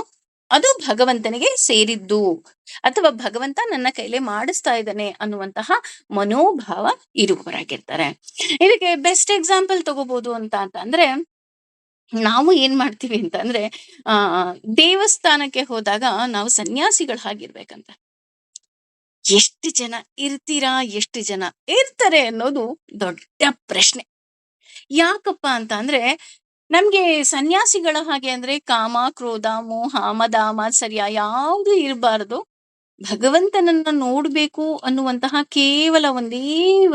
ಅದು ಭಗವಂತನಿಗೆ ಸೇರಿದ್ದು, ಅಥವಾ ಭಗವಂತ ನನ್ನ ಕೈಲೇ ಮಾಡಿಸ್ತಾ ಇದ್ದಾನೆ ಅನ್ನುವಂತಹ ಮನೋಭಾವ ಇರುವವರಾಗಿರ್ತಾರೆ. ಇದಕ್ಕೆ ಬೆಸ್ಟ್ ಎಕ್ಸಾಂಪಲ್ ತಗೋಬಹುದು ಅಂತ ಅಂದ್ರೆ ನಾವು ಏನ್ ಮಾಡ್ತೀವಿ ಅಂತಂದ್ರೆ ಆ ದೇವಸ್ಥಾನಕ್ಕೆ ಹೋದಾಗ ನಾವು ಸನ್ಯಾಸಿಗಳ ಹಾಗಿರ್ಬೇಕಂತ. ಎಷ್ಟು ಜನ ಇರ್ತೀರಾ, ಎಷ್ಟು ಜನ ಇರ್ತಾರೆ ಅನ್ನೋದು ದೊಡ್ಡ ಪ್ರಶ್ನೆ. ಯಾಕಪ್ಪ ಅಂತ ಅಂದ್ರೆ ನಮ್ಗೆ ಸನ್ಯಾಸಿಗಳ ಹಾಗೆ ಅಂದ್ರೆ ಕಾಮ, ಕ್ರೋಧ, ಮೋಹ, ಮದ, ಮಾತ್ಸರ್ಯ ಯಾವುದು ಇರಬಾರದು. ಭಗವಂತನನ್ನ ನೋಡ್ಬೇಕು ಅನ್ನುವಂತಹ ಕೇವಲ ಒಂದೇ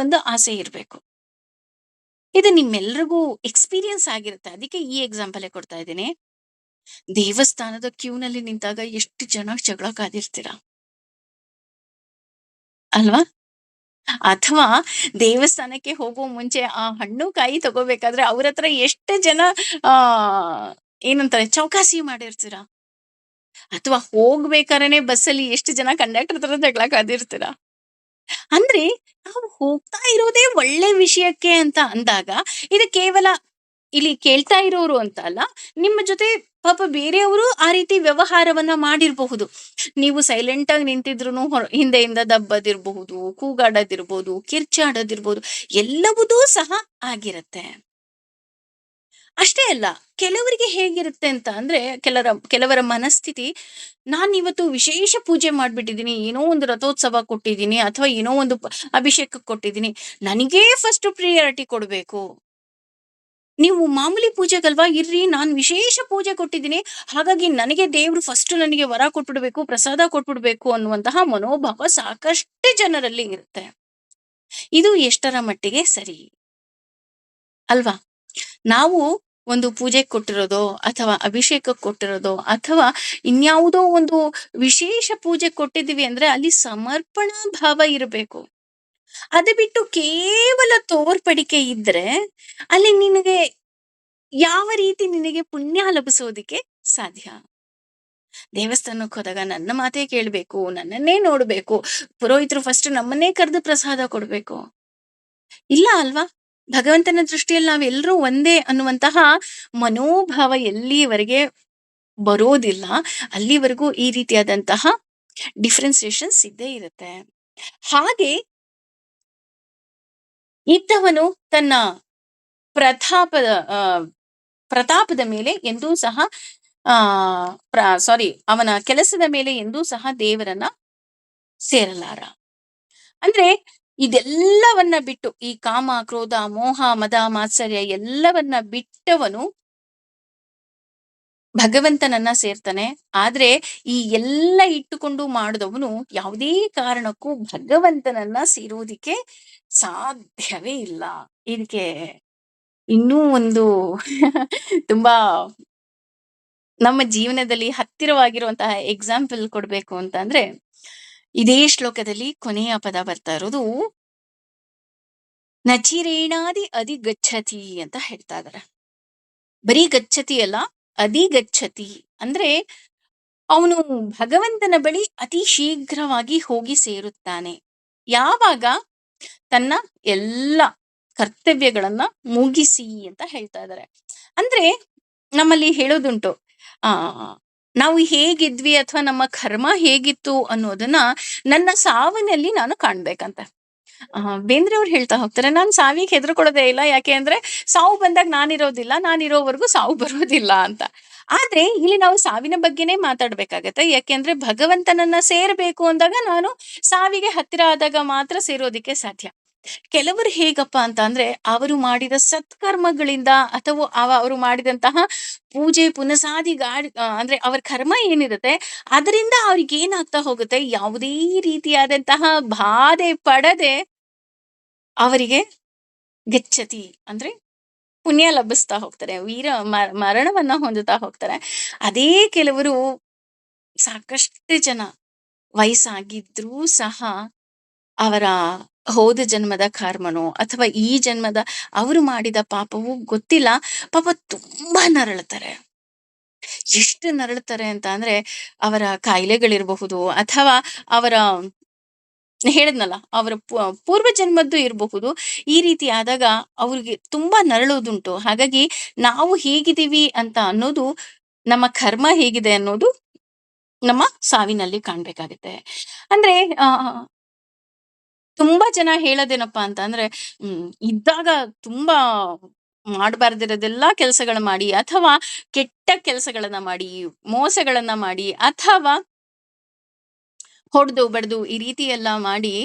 ಒಂದು ಆಸೆ ಇರಬೇಕು. ಇದು ನಿಮ್ಮೆಲ್ರಿಗೂ ಎಕ್ಸ್ಪೀರಿಯನ್ಸ್ ಆಗಿರುತ್ತೆ. ಅದಕ್ಕೆ ಈ ಎಕ್ಸಾಂಪಲ್ ಕೊಡ್ತಾ ಇದ್ದೀನಿ. ದೇವಸ್ಥಾನದ ಕ್ಯೂನಲ್ಲಿ ನಿಂತಾಗ ಎಷ್ಟು ಜನ ಜಗಳ ಕಾದಿರ್ತೀರಾ ಅಲ್ವಾ? ಅಥವಾ ದೇವಸ್ಥಾನಕ್ಕೆ ಹೋಗೋ ಮುಂಚೆ ಆ ಹಣ್ಣು ಕಾಯಿ ತಗೋಬೇಕಾದ್ರೆ ಅವ್ರ ಹತ್ರ ಎಷ್ಟು ಜನ ಆ ಏನಂತಾರೆ ಚೌಕಾಸಿ ಮಾಡಿರ್ತೀರಾ? ಅಥವಾ ಹೋಗ್ಬೇಕಾರೆನೆ ಬಸ್ಸಲ್ಲಿ ಎಷ್ಟು ಜನ ಕಂಡಕ್ಟರ್ ಹತ್ರ ಜಗಳ ಕಾದಿರ್ತೀರಾ? ಅಂದ್ರೆ ನಾವು ಹೋಗ್ತಾ ಇರೋದೇ ಒಳ್ಳೆ ವಿಷಯಕ್ಕೆ ಅಂತ ಅಂದಾಗ, ಇದು ಕೇವಲ ಇಲ್ಲಿ ಕೇಳ್ತಾ ಇರೋರು ಅಂತ ಅಲ್ಲ, ನಿಮ್ಮ ಜೊತೆ ಪಾಪ ಬೇರೆಯವರು ಆ ರೀತಿ ವ್ಯವಹಾರವನ್ನ ಮಾಡಿರಬಹುದು. ನೀವು ಸೈಲೆಂಟ್ ಆಗಿ ನಿಂತಿದ್ರುನು ಹಿಂದೆಯಿಂದ ದಬ್ಬದಿರಬಹುದು, ಕೂಗಾಡೋದಿರ್ಬಹುದು, ಕಿರ್ಚಾಡೋದಿರ್ಬಹುದು, ಎಲ್ಲವುದೂ ಸಹ ಆಗಿರುತ್ತೆ. ಅಷ್ಟೇ ಅಲ್ಲ, ಕೆಲವರಿಗೆ ಹೇಗಿರುತ್ತೆ ಅಂತ ಅಂದ್ರೆ ಕೆಲವರ ಮನಸ್ಥಿತಿ, ನಾನಿವತ್ತು ವಿಶೇಷ ಪೂಜೆ ಮಾಡ್ಬಿಟ್ಟಿದ್ದೀನಿ, ಏನೋ ಒಂದು ರಥೋತ್ಸವ ಕೊಟ್ಟಿದ್ದೀನಿ, ಅಥವಾ ಏನೋ ಒಂದು ಅಭಿಷೇಕ ಕೊಟ್ಟಿದ್ದೀನಿ, ನನಗೇ ಫಸ್ಟ್ ಪ್ರಿಯಾರಿಟಿ ಕೊಡ್ಬೇಕು. ನೀವು ಮಾಮೂಲಿ ಪೂಜೆಗಲ್ವಾ ಇರ್ರಿ, ನಾನ್ ವಿಶೇಷ ಪೂಜೆ ಕೊಟ್ಟಿದ್ದೀನಿ, ಹಾಗಾಗಿ ನನಗೆ ದೇವ್ರು ಫಸ್ಟ್ ನನಗೆ ವರ ಕೊಟ್ಬಿಡ್ಬೇಕು, ಪ್ರಸಾದ ಕೊಟ್ಬಿಡ್ಬೇಕು ಅನ್ನುವಂತಹ ಮನೋಭಾವ ಸಾಕಷ್ಟು ಜನರಲ್ಲಿ ಇರುತ್ತೆ. ಇದು ಎಷ್ಟರ ಮಟ್ಟಿಗೆ ಸರಿ ಅಲ್ವಾ? ನಾವು ಒಂದು ಪೂಜೆ ಕೊಟ್ಟಿರೋದೋ, ಅಥವಾ ಅಭಿಷೇಕ ಕೊಟ್ಟಿರೋದೋ, ಅಥವಾ ಇನ್ಯಾವುದೋ ಒಂದು ವಿಶೇಷ ಪೂಜೆ ಕೊಟ್ಟಿದ್ದೀವಿ ಅಂದ್ರೆ ಅಲ್ಲಿ ಸಮರ್ಪಣಾ ಭಾವ ಇರಬೇಕು. ಅದು ಬಿಟ್ಟು ಕೇವಲ ತೋರ್ಪಡಿಕೆ ಇದ್ರೆ ಅಲ್ಲಿ ನಿನಗೆ ಯಾವ ರೀತಿ ನಿನಗೆ ಪುಣ್ಯ ಲಭಿಸೋದಿಕ್ಕೆ ಸಾಧ್ಯ? ದೇವಸ್ಥಾನಕ್ಕೆ ಹೋದಾಗ ನನ್ನ ಮಾತೇ ಕೇಳ್ಬೇಕು, ನನ್ನನ್ನೇ ನೋಡ್ಬೇಕು, ಪುರೋಹಿತರು ಫಸ್ಟ್ ನಮ್ಮನ್ನೇ ಕರೆದು ಪ್ರಸಾದ ಕೊಡ್ಬೇಕು, ಇಲ್ಲ ಅಲ್ವಾ? ಭಗವಂತನ ದೃಷ್ಟಿಯಲ್ಲಿ ನಾವೆಲ್ಲರೂ ಒಂದೇ ಅನ್ನುವಂತಹ ಮನೋಭಾವ ಎಲ್ಲಿವರೆಗೆ ಬರೋದಿಲ್ಲ, ಅಲ್ಲಿವರೆಗೂ ಈ ರೀತಿಯಾದಂತಹ ಡಿಫ್ರೆನ್ಸಿಯೇಷನ್ಸ್ ಇದ್ದೇ ಇರುತ್ತೆ. ಹಾಗೆ ಇದ್ದವನು ತನ್ನ ಪ್ರತಾಪದ ಆ ಪ್ರತಾಪದ ಮೇಲೆ ಎಂದೂ ಸಹ ಆ ಸಾರಿ, ಅವನ ಕೆಲಸದ ಮೇಲೆ ಎಂದೂ ಸಹ ದೇವರನ್ನ ಸೇರಲಾರ. ಅಂದ್ರೆ ಇದೆಲ್ಲವನ್ನ ಬಿಟ್ಟು, ಈ ಕಾಮ, ಕ್ರೋಧ, ಮೋಹ, ಮದ, ಮಾತ್ಸರ್ಯ ಎಲ್ಲವನ್ನ ಬಿಟ್ಟವನು ಭಗವಂತನನ್ನ ಸೇರ್ತಾನೆ. ಆದ್ರೆ ಈ ಎಲ್ಲ ಇಟ್ಟುಕೊಂಡು ಮಾಡಿದವನು ಯಾವುದೇ ಕಾರಣಕ್ಕೂ ಭಗವಂತನನ್ನ ಸೇರುವುದಕ್ಕೆ ಸಾಧ್ಯವೇ ಇಲ್ಲ. ಇದಕ್ಕೆ ಇನ್ನೂ ಒಂದು ತುಂಬಾ ನಮ್ಮ ಜೀವನದಲ್ಲಿ ಹತ್ತಿರವಾಗಿರುವಂತಹ ಎಕ್ಸಾಂಪಲ್ ಕೊಡ್ಬೇಕು ಅಂತ ಅಂದ್ರೆ, ಇದೇ ಶ್ಲೋಕದಲ್ಲಿ ಕೊನೆಯ ಪದ ಬರ್ತಾ ಇರೋದು ನಚಿರೇಣಾದಿ ಅಧಿಗಚ್ಚತಿ ಅಂತ ಹೇಳ್ತಾ ಇದಾರೆ. ಬರೀ ಗಚ್ಚತಿ ಅಲ್ಲ, ಅಧಿಗಚ್ಚತಿ ಅಂದ್ರೆ ಅವನು ಭಗವಂತನ ಬಳಿ ಅತಿ ಶೀಘ್ರವಾಗಿ ಹೋಗಿ ಸೇರುತ್ತಾನೆ. ಯಾವಾಗ? ತನ್ನ ಎಲ್ಲ ಕರ್ತವ್ಯಗಳನ್ನ ಮುಗಿಸಿ ಅಂತ ಹೇಳ್ತಾ ಇದ್ದಾರೆ. ಅಂದ್ರೆ ನಮ್ಮಲ್ಲಿ ಹೇಳೋದುಂಟು, ಆ ನಾವು ಹೇಗಿದ್ವಿ ಅಥವಾ ನಮ್ಮ ಕರ್ಮ ಹೇಗಿತ್ತು ಅನ್ನೋದನ್ನ ನನ್ನ ಸಾವಿನಲ್ಲಿ ನಾನು ಕಾಣ್ಬೇಕಂತ. ಬೇಂದ್ರೆ ಅವ್ರು ಹೇಳ್ತಾ ಹೋಗ್ತಾರೆ, ನಾನ್ ಸಾವಿಗೆ ಹೆದರ್ಕೊಳ್ಳೋದೇ ಇಲ್ಲ, ಯಾಕೆ ಅಂದ್ರೆ ಸಾವು ಬಂದಾಗ ನಾನಿರೋದಿಲ್ಲ, ನಾನಿರೋವರೆಗೂ ಸಾವು ಬರೋದಿಲ್ಲ ಅಂತ. ಆದ್ರೆ ಇಲ್ಲಿ ನಾವು ಸಾವಿನ ಬಗ್ಗೆನೇ ಮಾತಾಡ್ಬೇಕಾಗತ್ತೆ. ಯಾಕೆಂದ್ರೆ ಭಗವಂತನನ್ನ ಸೇರ್ಬೇಕು ಅಂದಾಗ ನಾನು ಸಾವಿಗೆ ಹತ್ತಿರ ಆದಾಗ ಮಾತ್ರ ಸೇರೋದಿಕ್ಕೆ ಸಾಧ್ಯ. ಕೆಲವರು ಹೇಗಪ್ಪ ಅಂತ ಅಂದ್ರೆ ಅವರು ಮಾಡಿದ ಸತ್ಕರ್ಮಗಳಿಂದ, ಅಥವಾ ಅವರು ಮಾಡಿದಂತಹ ಪೂಜೆ ಪುನಸಾದಿ ಅಂದ್ರೆ ಅವರ ಕರ್ಮ ಏನಿರುತ್ತೆ ಅದರಿಂದ ಅವ್ರಿಗೆ ಏನಾಗ್ತಾ ಹೋಗುತ್ತೆ, ಯಾವುದೇ ರೀತಿಯಾದಂತಹ ಬಾಧೆ ಪಡದೆ ಅವರಿಗೆ ಗಚ್ಚತಿ ಅಂದ್ರೆ ಪುಣ್ಯ ಲಭಿಸ್ತಾ ಹೋಗ್ತಾರೆ. ಮರಣವನ್ನ ಹೊಂದುತ್ತಾ ಹೋಗ್ತಾರೆ. ಅದೇ ಕೆಲವರು ಸಾಕಷ್ಟು ಜನ ವಯಸ್ಸಾಗಿದ್ರೂ ಸಹ ಅವರ ಹೋದ ಜನ್ಮದ ಕರ್ಮನೋ ಅಥವಾ ಈ ಜನ್ಮದ ಅವರು ಮಾಡಿದ ಪಾಪವೂ ಗೊತ್ತಿಲ್ಲ. ಪಾಪ ತುಂಬಾ ನರಳ್ತಾರೆ. ಎಷ್ಟು ನರಳ್ತಾರೆ ಅಂತ ಅಂದ್ರೆ ಅವರ ಕಾಯಿಲೆಗಳಿರಬಹುದು ಅಥವಾ ಅವರ ಹೇಳಿದ್ನಲ್ಲ ಅವರ ಪೂರ್ವ ಜನ್ಮದ್ದು ಇರಬಹುದು. ಈ ರೀತಿ ಆದಾಗ ಅವ್ರಿಗೆ ತುಂಬಾ ನರಳೋದುಂಟು. ಹಾಗಾಗಿ ನಾವು ಹೇಗಿದ್ದೀವಿ ಅಂತ ಅನ್ನೋದು, ನಮ್ಮ ಕರ್ಮ ಹೇಗಿದೆ ಅನ್ನೋದು ನಮ್ಮ ಸಾವಿನಲ್ಲಿ ಕಾಣ್ಬೇಕಾಗತ್ತೆ. ಅಂದ್ರೆ ಆ ತುಂಬಾ ಜನ ಹೇಳೋದೇನಪ್ಪಾ ಅಂತ ಅಂದ್ರೆ ಇದ್ದಾಗ ತುಂಬಾ ಮಾಡಬಾರ್ದಿರೋದೆಲ್ಲಾ ಕೆಲಸಗಳು ಮಾಡಿ ಅಥವಾ ಕೆಟ್ಟ ಕೆಲಸಗಳನ್ನ ಮಾಡಿ, ಮೋಸಗಳನ್ನ ಮಾಡಿ ಅಥವಾ ಹೊಡೆದು ಬಡ್ದು ಈ ರೀತಿ ಎಲ್ಲ ಮಾಡಿ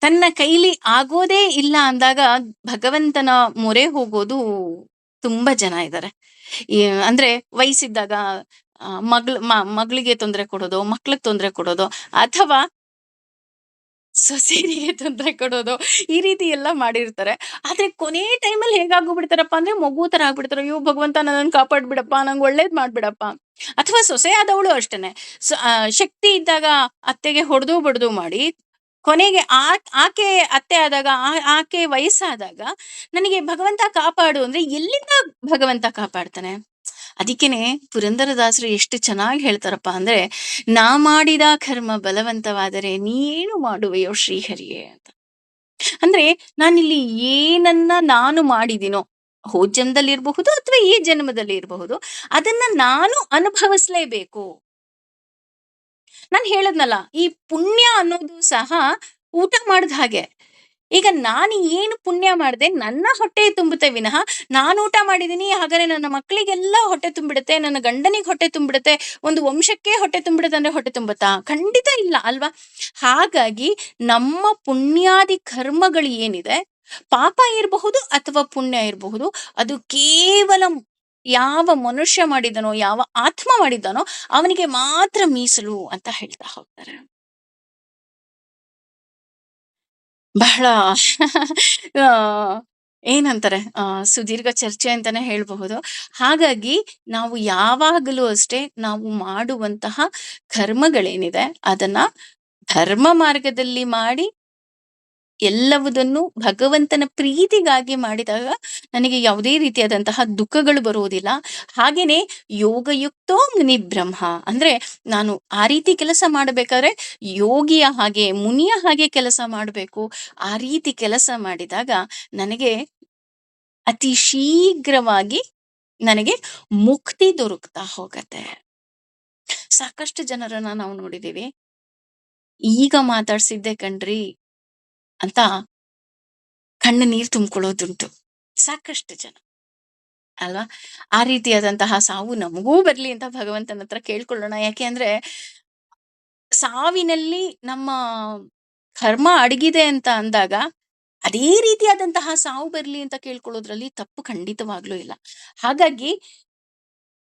ತನ್ನ ಕೈಲಿ ಆಗೋದೇ ಇಲ್ಲ ಅಂದಾಗ ಭಗವಂತನ ಮೊರೆ ಹೋಗೋದು ತುಂಬಾ ಜನ ಇದ್ದಾರೆ. ಅಂದ್ರೆ ವಯಸ್ಸಿದ್ದಾಗ ಮಗಳಿಗೆ ತೊಂದರೆ ಕೊಡೋದು, ಮಕ್ಳಿಗೆ ತೊಂದರೆ ಕೊಡೋದು ಅಥವಾ ಸೊಸೆಯರಿಗೆ ತೊಂದರೆ ಕೊಡೋದು, ಈ ರೀತಿ ಎಲ್ಲ ಮಾಡಿರ್ತಾರೆ. ಆದ್ರೆ ಕೊನೆ ಟೈಮಲ್ಲಿ ಹೇಗಾಗೋಗ್ಬಿಡ್ತಾರಪ್ಪ ಅಂದ್ರೆ ಮಗು ತರ ಆಗ್ಬಿಡ್ತಾರೆ. ಅಯ್ಯೋ ಭಗವಂತ ನನ್ನನ್ನು ಕಾಪಾಡ್ಬಿಡಪ್ಪ, ನಂಗೆ ಒಳ್ಳೇದ್ ಮಾಡ್ಬಿಡಪ್ಪ. ಅಥವಾ ಸೊಸೆ ಆದವಳು ಅಷ್ಟೇನೆ, ಶಕ್ತಿ ಇದ್ದಾಗ ಅತ್ತೆಗೆ ಹೊಡೆದು ಬಡ್ದು ಮಾಡಿ ಕೊನೆಗೆ ಆಕೆ ಅತ್ತೆ ಆದಾಗ ಆಕೆ ವಯಸ್ಸಾದಾಗ ನನಗೆ ಭಗವಂತ ಕಾಪಾಡು ಅಂದ್ರೆ ಎಲ್ಲಿಂದ ಭಗವಂತ ಕಾಪಾಡ್ತಾನೆ? ಅದಕ್ಕೇನೆ ಪುರಂದರದಾಸರು ಎಷ್ಟು ಚೆನ್ನಾಗಿ ಹೇಳ್ತಾರಪ್ಪ ಅಂದ್ರೆ, ನಾ ಮಾಡಿದ ಕರ್ಮ ಬಲವಂತವಾದರೆ ನೀನು ಮಾಡುವೆಯೋ ಶ್ರೀಹರಿಯೇ ಅಂತ. ಅಂದ್ರೆ ನಾನಿಲ್ಲಿ ಏನನ್ನ ನಾನು ಮಾಡಿದಿನೋ, ಹೋದ ಜನ್ಮದಲ್ಲಿ ಇರಬಹುದು ಅಥವಾ ಈ ಜನ್ಮದಲ್ಲಿ ಇರಬಹುದು, ಅದನ್ನ ನಾನು ಅನುಭವಿಸ್ಲೇಬೇಕು. ನಾನು ಹೇಳದ್ನಲ್ಲ, ಈ ಪುಣ್ಯ ಅನ್ನೋದು ಸಹ ಊಟ ಮಾಡಿದ ಹಾಗೆ. ಈಗ ನಾನು ಏನು ಪುಣ್ಯ ಮಾಡಿದೆ ನನ್ನ ಹೊಟ್ಟೆ ತುಂಬುತ್ತೆ ವಿನಃ, ನಾನು ಊಟ ಮಾಡಿದೀನಿ ಹಾಗಾದ್ರೆ ನನ್ನ ಮಕ್ಕಳಿಗೆಲ್ಲ ಹೊಟ್ಟೆ ತುಂಬಿಡುತ್ತೆ, ನನ್ನ ಗಂಡನಿಗೆ ಹೊಟ್ಟೆ ತುಂಬಿಡುತ್ತೆ, ಒಂದು ವಂಶಕ್ಕೆ ಹೊಟ್ಟೆ ತುಂಬಿಡುತ್ತೆ ಅಂದ್ರೆ ಹೊಟ್ಟೆ ತುಂಬುತ್ತಾ? ಖಂಡಿತ ಇಲ್ಲ ಅಲ್ವಾ? ಹಾಗಾಗಿ ನಮ್ಮ ಪುಣ್ಯಾದಿ ಕರ್ಮಗಳು ಏನಿದೆ, ಪಾಪ ಇರಬಹುದು ಅಥವಾ ಪುಣ್ಯ ಇರಬಹುದು, ಅದು ಕೇವಲ ಯಾವ ಮನುಷ್ಯ ಮಾಡಿದನೋ, ಯಾವ ಆತ್ಮ ಮಾಡಿದ್ದಾನೋ ಅವನಿಗೆ ಮಾತ್ರ ಮೀಸಲು ಅಂತ ಹೇಳ್ತಾ ಹೋಗ್ತಾರೆ. ಬಹಳ ಆ, ಏನಂತಾರೆ, ಸುದೀರ್ಘ ಚರ್ಚೆ ಅಂತಾನೆ ಹೇಳ್ಬಹುದು. ಹಾಗಾಗಿ ನಾವು ಯಾವಾಗಲೂ ಅಷ್ಟೇ ನಾವು ಮಾಡುವಂತಹ ಕರ್ಮಗಳೇನಿದೆ ಅದನ್ನ ಧರ್ಮ ಮಾರ್ಗದಲ್ಲಿ ಮಾಡಿ ಎಲ್ಲವುದನ್ನು ಭಗವಂತನ ಪ್ರೀತಿಗಾಗಿ ಮಾಡಿದಾಗ ನನಗೆ ಯಾವುದೇ ರೀತಿಯಾದಂತಹ ದುಃಖಗಳು ಬರುವುದಿಲ್ಲ. ಹಾಗೇನೆ ಯೋಗಯುಕ್ತೋ ಮುನಿ ಬ್ರಹ್ಮ ಅಂದ್ರೆ ನಾನು ಆ ರೀತಿ ಕೆಲಸ ಮಾಡಬೇಕಾದ್ರೆ ಯೋಗಿಯ ಹಾಗೆ ಮುನಿಯ ಹಾಗೆ ಕೆಲಸ ಮಾಡಬೇಕು. ಆ ರೀತಿ ಕೆಲಸ ಮಾಡಿದಾಗ ನನಗೆ ಅತಿ ಶೀಘ್ರವಾಗಿ ನನಗೆ ಮುಕ್ತಿ ದೊರಕ್ತಾ ಹೋಗತ್ತೆ. ಸಾಕಷ್ಟು ಜನರನ್ನ ನಾವು ನೋಡಿದೀವಿ, ಈಗ ಮಾತಾಡ್ಸಿದ್ದೆ ಕಣ್ರಿ ಅಂತ ಕಣ್ಣು ನೀರು ತುಂಬಿಕೊಳ್ಳೋದುಂಟು ಸಾಕಷ್ಟು ಜನ, ಅಲ್ವಾ? ಆ ರೀತಿಯಾದಂತಹ ಸಾವು ನಮಗೂ ಬರ್ಲಿ ಅಂತ ಭಗವಂತನ ಹತ್ರ ಕೇಳ್ಕೊಳ್ಳೋಣ. ಯಾಕೆ ಅಂದ್ರೆ ಸಾವಿನಲ್ಲಿ ನಮ್ಮ ಕರ್ಮ ಅಡಗಿದೆ ಅಂತ ಅಂದಾಗ ಅದೇ ರೀತಿಯಾದಂತಹ ಸಾವು ಬರ್ಲಿ ಅಂತ ಕೇಳ್ಕೊಳ್ಳೋದ್ರಲ್ಲಿ ತಪ್ಪು ಖಂಡಿತವಾಗ್ಲೂ ಇಲ್ಲ. ಹಾಗಾಗಿ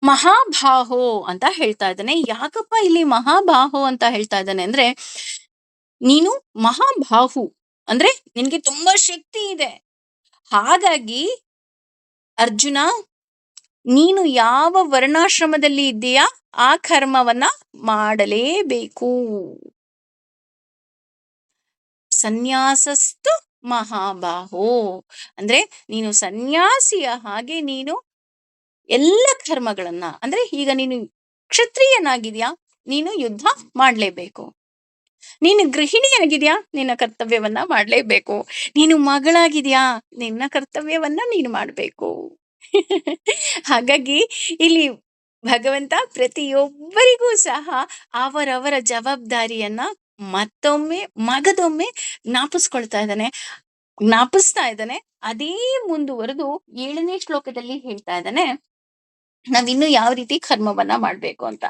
ಮಹಾಬಾಹೋ ಅಂತ ಹೇಳ್ತಾ ಇದ್ದಾನೆ. ಯಾಕಪ್ಪ ಇಲ್ಲಿ ಮಹಾಬಾಹೋ ಅಂತ ಹೇಳ್ತಾ ಇದ್ದಾನೆ ಅಂದ್ರೆ, ನೀನು ಮಹಾಬಾಹು ಅಂದ್ರೆ ನಿನ್ಗೆ ತುಂಬಾ ಶಕ್ತಿ ಇದೆ. ಹಾಗಾಗಿ ಅರ್ಜುನ, ನೀನು ಯಾವ ವರ್ಣಾಶ್ರಮದಲ್ಲಿ ಇದ್ದೀಯಾ ಆ ಕರ್ಮವನ್ನ ಮಾಡಲೇಬೇಕು. ಸನ್ಯಾಸಸ್ತು ಮಹಾಬಾಹೋ ಅಂದ್ರೆ ನೀನು ಸನ್ಯಾಸಿಯ ಹಾಗೆ ನೀನು ಎಲ್ಲ ಕರ್ಮಗಳನ್ನ, ಅಂದ್ರೆ ಈಗ ನೀನು ಕ್ಷತ್ರಿಯನಾಗಿದ್ಯಾ, ನೀನು ಯುದ್ಧ ಮಾಡ್ಲೇಬೇಕು. ನೀನು ಗೃಹಿಣಿಯಾಗಿದ್ಯಾ, ನಿನ್ನ ಕರ್ತವ್ಯವನ್ನ ಮಾಡ್ಲೇಬೇಕು. ನೀನು ಮಗಳಾಗಿದ್ಯಾ, ನಿನ್ನ ಕರ್ತವ್ಯವನ್ನ ನೀನು ಮಾಡ್ಬೇಕು. ಹಾಗಾಗಿ ಇಲ್ಲಿ ಭಗವಂತ ಪ್ರತಿಯೊಬ್ಬರಿಗೂ ಸಹ ಅವರವರ ಜವಾಬ್ದಾರಿಯನ್ನ ಮತ್ತೊಮ್ಮೆ ಮಗದೊಮ್ಮೆ ಜ್ಞಾಪಿಸ್ತಾ ಇದ್ದಾನೆ. ಅದೇ ಮುಂದುವರೆದು 7ನೇ ಶ್ಲೋಕದಲ್ಲಿ ಹೇಳ್ತಾ ಇದ್ದಾನೆ, ನಾವಿನ್ನು ಯಾವ ರೀತಿ ಕರ್ಮವನ್ನ ಮಾಡ್ಬೇಕು ಅಂತ.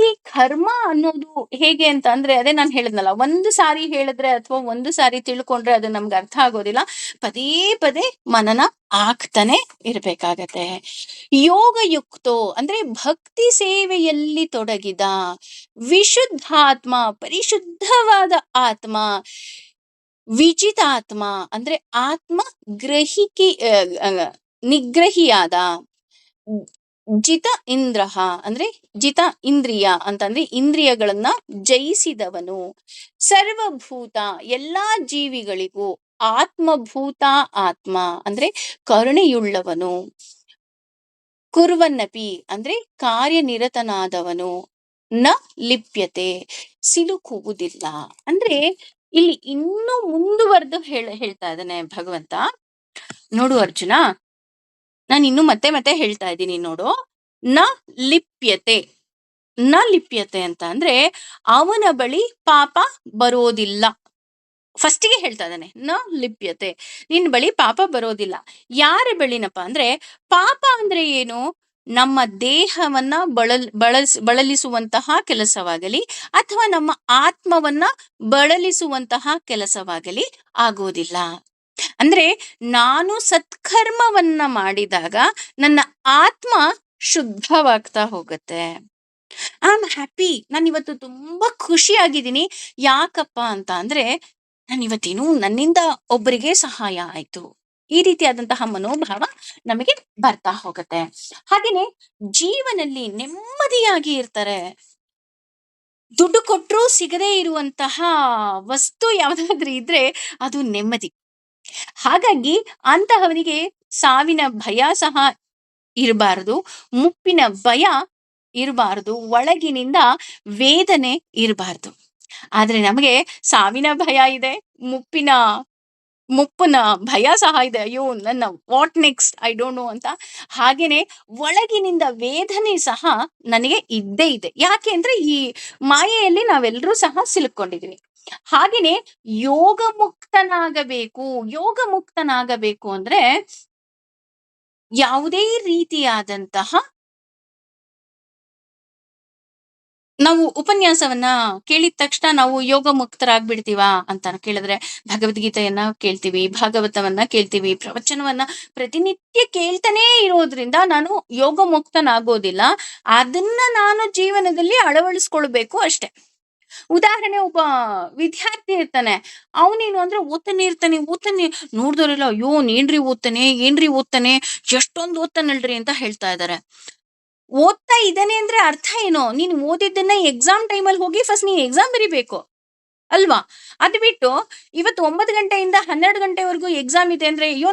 ಈ ಕರ್ಮ ಅನ್ನೋದು ಹೇಗೆ ಅಂತ ಅಂದ್ರೆ, ಅದೇ ನಾನು ಹೇಳಿದ್ನಲ್ಲ, ಒಂದು ಸಾರಿ ಹೇಳಿದ್ರೆ ಅಥವಾ ಒಂದು ಸಾರಿ ತಿಳ್ಕೊಂಡ್ರೆ ಅದು ನಮ್ಗೆ ಅರ್ಥ ಆಗೋದಿಲ್ಲ. ಪದೇ ಪದೇ ಮನನ ಆಗ್ತಾನೆ ಇರ್ಬೇಕಾಗತ್ತೆ. ಯೋಗಯುಕ್ತೋ ಅಂದ್ರೆ ಭಕ್ತಿ ಸೇವೆಯಲ್ಲಿ ತೊಡಗಿದ ವಿಶುದ್ಧಾತ್ಮ, ಪರಿಶುದ್ಧವಾದ ಆತ್ಮ, ವಿಜಿತಾತ್ಮ ಅಂದ್ರೆ ಆತ್ಮ ಗ್ರಹಿಕೆ ನಿಗ್ರಹಿಯಾದ, ಜಿತ ಇಂದ್ರಹ ಅಂದ್ರೆ ಜಿತ ಇಂದ್ರಿಯ ಅಂತಂದ್ರೆ ಇಂದ್ರಿಯಗಳನ್ನ ಜಯಿಸಿದವನು, ಸರ್ವಭೂತ ಎಲ್ಲಾ ಜೀವಿಗಳಿಗೂ ಆತ್ಮಭೂತ, ಆತ್ಮ ಅಂದ್ರೆ ಕರುಣೆಯುಳ್ಳವನು, ಕುರ್ವನ್ನಪಿ ಅಂದ್ರೆ ಕಾರ್ಯನಿರತನಾದವನು, ನ ಲಿಪ್ಯತೆ ಸಿಲುಕುವುದಿಲ್ಲ. ಅಂದ್ರೆ ಇಲ್ಲಿ ಇನ್ನೂ ಮುಂದುವರೆದು ಹೇಳ್ತಾ ಇದ್ದಾನೆ ಭಗವಂತ. ನೋಡು ಅರ್ಜುನ, ನಾನು ಇನ್ನು ಮತ್ತೆ ಮತ್ತೆ ಹೇಳ್ತಾ ಇದ್ದೀನಿ ನೋಡು. ನ ಲಿಪ್ಯತೆ, ನ ಲಿಪ್ಯತೆ ಅಂತ ಅಂದ್ರೆ ಅವನ ಬಳಿ ಪಾಪ ಬರೋದಿಲ್ಲ. ಫಸ್ಟಿಗೆ ಹೇಳ್ತಾ ಇದ್ದಾನೆ ನ ಲಿಪ್ಯತೆ, ನಿನ್ ಬಳಿ ಪಾಪ ಬರೋದಿಲ್ಲ. ಯಾರ ಬಳಿನಪ್ಪ ಅಂದ್ರೆ, ಪಾಪ ಅಂದ್ರೆ ಏನು, ನಮ್ಮ ದೇಹವನ್ನ ಬಳಲಿಸುವಂತಹ ಕೆಲಸವಾಗಲಿ ಅಥವಾ ನಮ್ಮ ಆತ್ಮವನ್ನ ಬಳಲಿಸುವಂತಹ ಕೆಲಸವಾಗಲಿ ಆಗೋದಿಲ್ಲ. ಅಂದ್ರೆ ನಾನು ಸತ್ಕರ್ಮವನ್ನ ಮಾಡಿದಾಗ ನನ್ನ ಆತ್ಮ ಶುದ್ಧವಾಗ್ತಾ ಹೋಗುತ್ತೆ. ಐ ಆಮ್ ಹ್ಯಾಪಿ, ನಾನು ಇವತ್ತು ತುಂಬಾ ಖುಷಿಯಾಗಿದ್ದೀನಿ. ಯಾಕಪ್ಪ ಅಂತ ಅಂದ್ರೆ ನಾನು ಇವತ್ತೇನು ನನ್ನಿಂದ ಒಬ್ಬರಿಗೆ ಸಹಾಯ ಆಯ್ತು. ಈ ರೀತಿಯಾದಂತಹ ಮನೋಭಾವ ನಮಗೆ ಬರ್ತಾ ಹೋಗುತ್ತೆ. ಹಾಗೇನೆ ಜೀವನಲ್ಲಿ ನೆಮ್ಮದಿಯಾಗಿ ಇರ್ತಾರೆ. ದುಡ್ಡು ಕೊಟ್ಟರು ಸಿಗದೇ ಇರುವಂತಹ ವಸ್ತು ಯಾವ್ದಾದ್ರೂ ಇದ್ರೆ ಅದು ನೆಮ್ಮದಿ. ಹಾಗಾಗಿ ಅಂತಹವನಿಗೆ ಸಾವಿನ ಭಯ ಸಹ ಇರಬಾರದು, ಮುಪ್ಪಿನ ಭಯ ಇರಬಾರದು, ಒಳಗಿನಿಂದ ವೇದನೆ ಇರಬಾರದು. ಆದ್ರೆ ನಮಗೆ ಸಾವಿನ ಭಯ ಇದೆ, ಮುಪ್ಪಿನ ಭಯ ಸಹ ಇದೆ. ಅಯ್ಯೋ ನನ್ನ what next I don't know ಅಂತ. ಹಾಗೇನೆ ಒಳಗಿನಿಂದ ವೇದನೆ ಸಹ ನನಗೆ ಇದ್ದೇ ಇದೆ. ಯಾಕೆ ಅಂದ್ರೆ ಈ ಮಾಯೆಯಲ್ಲಿ ನಾವೆಲ್ಲರೂ ಸಹ ಸಿಲುಕೊಂಡಿದೀವಿ. ಹಾಗೇನೆ ಯೋಗ ಮುಕ್ತನಾಗಬೇಕು. ಯೋಗ ಮುಕ್ತನಾಗಬೇಕು ಅಂದ್ರೆ ಯಾವುದೇ ರೀತಿಯಾದಂತಹ, ನಾವು ಉಪನ್ಯಾಸವನ್ನ ಕೇಳಿದ ತಕ್ಷಣ ನಾವು ಯೋಗ ಮುಕ್ತರಾಗ್ಬಿಡ್ತೀವಾ ಅಂತ ಕೇಳಿದ್ರೆ, ಭಗವದ್ಗೀತೆಯನ್ನ ಕೇಳ್ತೀವಿ, ಭಾಗವತವನ್ನ ಕೇಳ್ತೀವಿ, ಪ್ರವಚನವನ್ನ ಪ್ರತಿನಿತ್ಯ ಕೇಳ್ತಾನೇ ಇರೋದ್ರಿಂದ ನಾನು ಯೋಗ ಮುಕ್ತನಾಗೋದಿಲ್ಲ. ಅದನ್ನ ನಾನು ಜೀವನದಲ್ಲಿ ಅಳವಡಿಸ್ಕೊಳ್ಬೇಕು ಅಷ್ಟೆ. ಉದಾಹರಣೆ, ಒಬ್ಬ ವಿದ್ಯಾರ್ಥಿ ಇರ್ತಾನೆ, ಅವನೇನು ಅಂದ್ರೆ ಓದ್ತಾನೆ ನೋಡ್ದವ್ರೆಲ್ಲ ಅಯ್ಯೋ ಏನ್ರಿ ಓದ್ತಾನೆ ಎಷ್ಟೊಂದು ಓದ್ತಾನಲ್ರಿ ಅಂತ ಹೇಳ್ತಾ ಇದಾರೆ. ಓದ್ತಾ ಇದ್ದಾನೆ ಅಂದ್ರೆ ಅರ್ಥ ಏನು, ನೀನ್ ಓದಿದ್ದನ್ನ ಎಕ್ಸಾಮ್ ಟೈಮಲ್ಲಿ ಹೋಗಿ ಫಸ್ಟ್ ನೀನ್ ಎಕ್ಸಾಮ್ ಬರಿಬೇಕು ಅಲ್ವಾ? ಅದು ಬಿಟ್ಟು ಇವತ್ತು 9 ಗಂಟೆಯಿಂದ 12 ಗಂಟೆವರೆಗೂ ಎಕ್ಸಾಮ್ ಇದೆ ಅಂದ್ರೆ ಅಯ್ಯೋ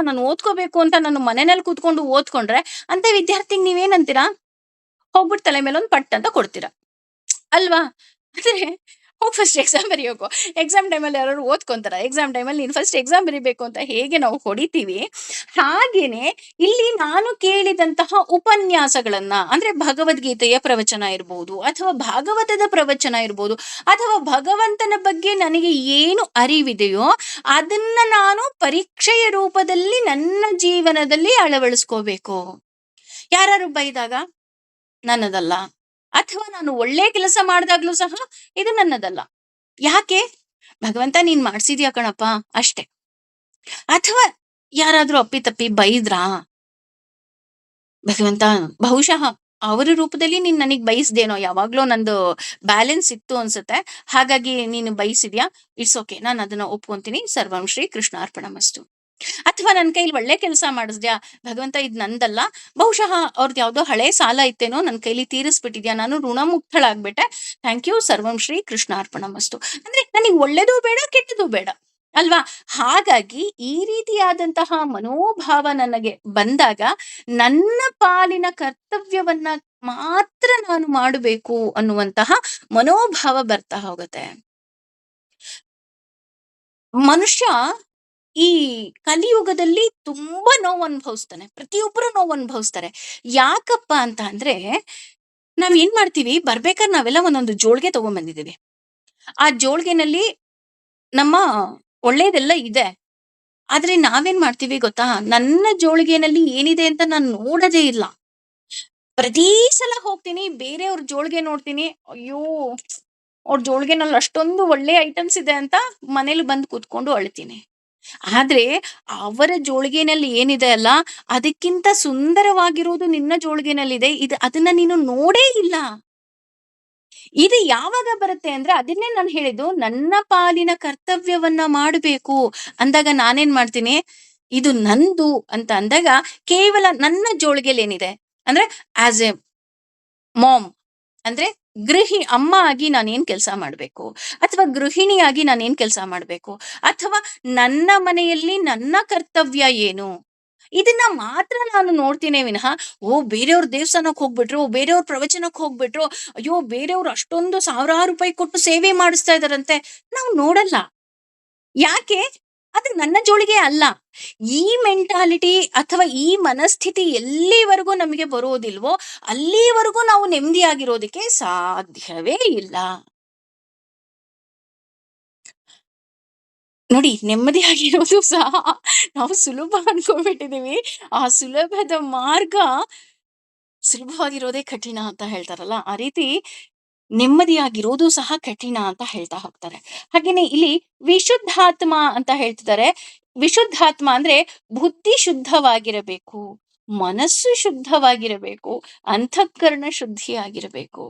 ನಾನು ಓದ್ಕೋಬೇಕು ಅಂತ ನಾನು ಮನೆಯಲ್ಲಿ ಕೂತ್ಕೊಂಡು ಓದ್ಕೊಂಡ್ರೆ ಅಂತ ವಿದ್ಯಾರ್ಥಿಗೆ ನೀವೇನಂತೀರಾ? ಹೋಗ್ಬಿಟ್ಟು ತಲೆ ಮೇಲೆ ಒಂದು ಪಟ್ ಅಂತ ಕೊಡ್ತೀರಾ ಅಲ್ವಾ? ಅಂದ್ರೆ ಹೋಗಿ ಫಸ್ಟ್ ಎಕ್ಸಾಮ್ ಬರೆಯೋಕು. ಎಕ್ಸಾಮ್ ಟೈಮಲ್ಲಿ ಯಾರು ಓದ್ಕೊಂತಾರ? ಎಕ್ಸಾಮ್ ಟೈಮಲ್ಲಿ ನೀನು ಫಸ್ಟ್ ಎಕ್ಸಾಮ್ ಬರಿಬೇಕು ಅಂತ ಹೇಗೆ ನಾವು ಹೊಡಿತೀವಿ, ಹಾಗೇನೆ ಇಲ್ಲಿ ನಾನು ಕೇಳಿದಂತಹ ಉಪನ್ಯಾಸಗಳನ್ನ ಅಂದ್ರೆ ಭಗವದ್ಗೀತೆಯ ಪ್ರವಚನ ಇರ್ಬೋದು, ಅಥವಾ ಭಾಗವತದ ಪ್ರವಚನ ಇರ್ಬೋದು, ಅಥವಾ ಭಗವಂತನ ಬಗ್ಗೆ ನನಗೆ ಏನು ಅರಿವಿದೆಯೋ ಅದನ್ನ ನಾನು ಪರೀಕ್ಷೆಯ ರೂಪದಲ್ಲಿ ನನ್ನ ಜೀವನದಲ್ಲಿ ಅಳವಡಿಸ್ಕೋಬೇಕು. ಯಾರು ಬೈದಾಗ ನನ್ನದಲ್ಲ, ಅಥವಾ ನಾನು ಒಳ್ಳೆ ಕೆಲಸ ಮಾಡಿದಾಗ್ಲೂ ಸಹ ಇದು ನನ್ನದಲ್ಲ. ಯಾಕೆ? ಭಗವಂತ ನೀನ್ ಮಾಡ್ಸಿದ್ಯಾ ಕಣಪ್ಪ ಅಷ್ಟೆ. ಅಥವಾ ಯಾರಾದ್ರೂ ಅಪ್ಪಿತಪ್ಪಿ ಬೈದ್ರಾ, ಭಗವಂತ ಬಹುಶಃ ಅವರ ರೂಪದಲ್ಲಿ ನೀನ್ ನನಗ್ ಬಯಸ್ದೇನೋ, ಯಾವಾಗ್ಲೋ ನಂದು ಬ್ಯಾಲೆನ್ಸ್ ಇತ್ತು ಅನ್ಸುತ್ತೆ, ಹಾಗಾಗಿ ನೀನು ಬಯಸಿದ್ಯಾ, ಇಟ್ಸ್ ಓಕೆ, ನಾನು ಅದನ್ನ ಒಪ್ಕೊಂತೀನಿ, ಸರ್ವಂ ಶ್ರೀ ಕೃಷ್ಣಾರ್ಪಣಮಸ್ತು. ಅಥವಾ ನನ್ನ ಕೈಲಿ ಒಳ್ಳೆ ಕೆಲಸ ಮಾಡಿಸ್ದ್ಯಾ, ಭಗವಂತ ಇದ್ ನಂದಲ್ಲ, ಬಹುಶಃ ಅವ್ರದ್ದು ಯಾವ್ದೋ ಹಳೆ ಸಾಲ ಇತ್ತೇನೋ, ನನ್ನ ಕೈಲಿ ತೀರಿಸ್ಬಿಟ್ಟಿದ್ಯಾ, ನಾನು ಋಣಮುಕ್ತಳಾಗ್ಬಿಟ್ಟೆ, ಥ್ಯಾಂಕ್ ಯು, ಸರ್ವಂ ಶ್ರೀ ಕೃಷ್ಣಾರ್ಪಣಮಸ್ತು. ಅಂದ್ರೆ ನನಗೆ ಒಳ್ಳೇದು ಬೇಡ, ಕೆಟ್ಟದು ಬೇಡ ಅಲ್ವಾ? ಹಾಗಾಗಿ ಈ ರೀತಿಯಾದಂತಹ ಮನೋಭಾವ ನನಗೆ ಬಂದಾಗ ನನ್ನ ಪಾಲಿನ ಕರ್ತವ್ಯವನ್ನ ಮಾತ್ರ ನಾನು ಮಾಡಬೇಕು ಅನ್ನುವಂತಹ ಮನೋಭಾವ ಬರ್ತಾ ಹೋಗುತ್ತೆ. ಮನುಷ್ಯ ಈ ಕಲಿಯುಗದಲ್ಲಿ ತುಂಬಾ ನೋವು ಅನುಭವಿಸ್ತಾನೆ, ಪ್ರತಿಯೊಬ್ಬರು ನೋವು ಅನುಭವಿಸ್ತಾರೆ. ಯಾಕಪ್ಪ ಅಂತ ಅಂದ್ರೆ, ನಾವ್ ಏನ್ ಮಾಡ್ತೀವಿ, ಬರ್ಬೇಕಾದ್ರೆ ನಾವೆಲ್ಲ ಒಂದೊಂದು ಜೋಳ್ಗೆ ತಗೊಂಡ್ಬಂದಿದ್ದೀವಿ. ಆ ಜೋಳ್ಗೆನಲ್ಲಿ ನಮ್ಮ ಒಳ್ಳೇದೆಲ್ಲ ಇದೆ. ಆದ್ರೆ ನಾವೇನ್ ಮಾಡ್ತೀವಿ ಗೊತ್ತಾ, ನನ್ನ ಜೋಳಿಗೆನಲ್ಲಿ ಏನಿದೆ ಅಂತ ನಾನು ನೋಡೋದೇ ಇಲ್ಲ. ಪ್ರತಿ ಸಲ ಹೋಗ್ತೀನಿ, ಬೇರೆಯವ್ರ ಜೋಳಿಗೆ ನೋಡ್ತೀನಿ, ಅಯ್ಯೋ ಅವ್ರ ಜೋಳಿಗೆನಲ್ಲಿ ಅಷ್ಟೊಂದು ಒಳ್ಳೆ ಐಟಮ್ಸ್ ಇದೆ ಅಂತ ಮನೇಲಿ ಬಂದು ಕೂತ್ಕೊಂಡು ಅಳ್ತೀನಿ. ಆದ್ರೆ ಅವರ ಜೋಳಿಗೆನಲ್ಲಿ ಏನಿದೆ ಅಲ್ಲ, ಅದಕ್ಕಿಂತ ಸುಂದರವಾಗಿರುವುದು ನಿನ್ನ ಜೋಳಿಗೆನಲ್ಲಿದೆ, ಅದನ್ನ ನೀನು ನೋಡೇ ಇಲ್ಲ. ಇದು ಯಾವಾಗ ಬರುತ್ತೆ ಅಂದ್ರೆ, ಅದನ್ನೇ ನಾನು ಹೇಳಿದ್ದು, ನನ್ನ ಪಾಲಿನ ಕರ್ತವ್ಯವನ್ನ ಮಾಡಬೇಕು ಅಂದಾಗ ನಾನೇನ್ ಮಾಡ್ತೀನಿ, ಇದು ನಂದು ಅಂತ ಅಂದಾಗ ಕೇವಲ ನನ್ನ ಜೋಳಿಗೆಲೇನಿದೆ ಅಂದ್ರೆ ಆಸ್ ಎ ಮಾಮ್ ಅಂದ್ರೆ ಅಮ್ಮ ಆಗಿ ನಾನೇನ್ ಕೆಲಸ ಮಾಡ್ಬೇಕು, ಅಥವಾ ಗೃಹಿಣಿಯಾಗಿ ನಾನೇನ್ ಕೆಲಸ ಮಾಡ್ಬೇಕು, ಅಥವಾ ನನ್ನ ಮನೆಯಲ್ಲಿ ನನ್ನ ಕರ್ತವ್ಯ ಏನು, ಇದನ್ನ ಮಾತ್ರ ನಾನು ನೋಡ್ತೀನಿ ವಿನಃ ಬೇರೆಯವ್ರ ದೇವಸ್ಥಾನಕ್ಕೆ ಹೋಗ್ಬಿಟ್ರು, ಬೇರೆಯವ್ರ ಪ್ರವಚನಕ್ಕೆ ಹೋಗ್ಬಿಟ್ರು, ಅಯ್ಯೋ ಬೇರೆಯವ್ರು ಅಷ್ಟೊಂದು ಸಾವಿರಾರು ರೂಪಾಯಿ ಕೊಟ್ಟು ಸೇವೆ ಮಾಡಿಸ್ತಾ ಇದಾರಂತೆ, ನಾವು ನೋಡಲ್ಲ. ಯಾಕೆ? ಅದು ನನ್ನ ಜೋಳಿಗೆ ಅಲ್ಲ. ಈ ಮೆಂಟಾಲಿಟಿ ಅಥವಾ ಈ ಮನಸ್ಥಿತಿ ಎಲ್ಲಿವರೆಗೂ ನಮಗೆ ಬರೋದಿಲ್ವೋ ಅಲ್ಲಿವರೆಗೂ ನಾವು ನೆಮ್ಮದಿಯಾಗಿರೋದಕ್ಕೆ ಸಾಧ್ಯವೇ ಇಲ್ಲ. ನೋಡಿ, ನೆಮ್ಮದಿಯಾಗಿರೋದು ಸಹ ನಾವು ಸುಲಭ ಅನ್ಕೊಂಡ್ಬಿಟ್ಟಿದೀವಿ. ಆ ಸುಲಭದ ಮಾರ್ಗ ಸುಲಭವಾಗಿರೋದೇ ಕಠಿಣ ಅಂತ ಹೇಳ್ತಾರಲ್ಲ, ಆ ರೀತಿ ನೆಮ್ಮದಿಯಾಗಿರೋದು ಸಹ ಕಠಿಣ ಅಂತ ಹೇಳ್ತಾ ಹೋಗ್ತಾರೆ. ಹಾಗೇನೆ ಇಲ್ಲಿ ವಿಶುದ್ಧಾತ್ಮ ಅಂತ ಹೇಳ್ತಿದ್ದಾರೆ. ವಿಶುದ್ಧಾತ್ಮ ಅಂದ್ರೆ ಬುದ್ಧಿ ಶುದ್ಧವಾಗಿರಬೇಕು, ಮನಸ್ಸು ಶುದ್ಧವಾಗಿರಬೇಕು, ಅಂತಃಕರಣ ಶುದ್ಧಿಯಾಗಿರಬೇಕು.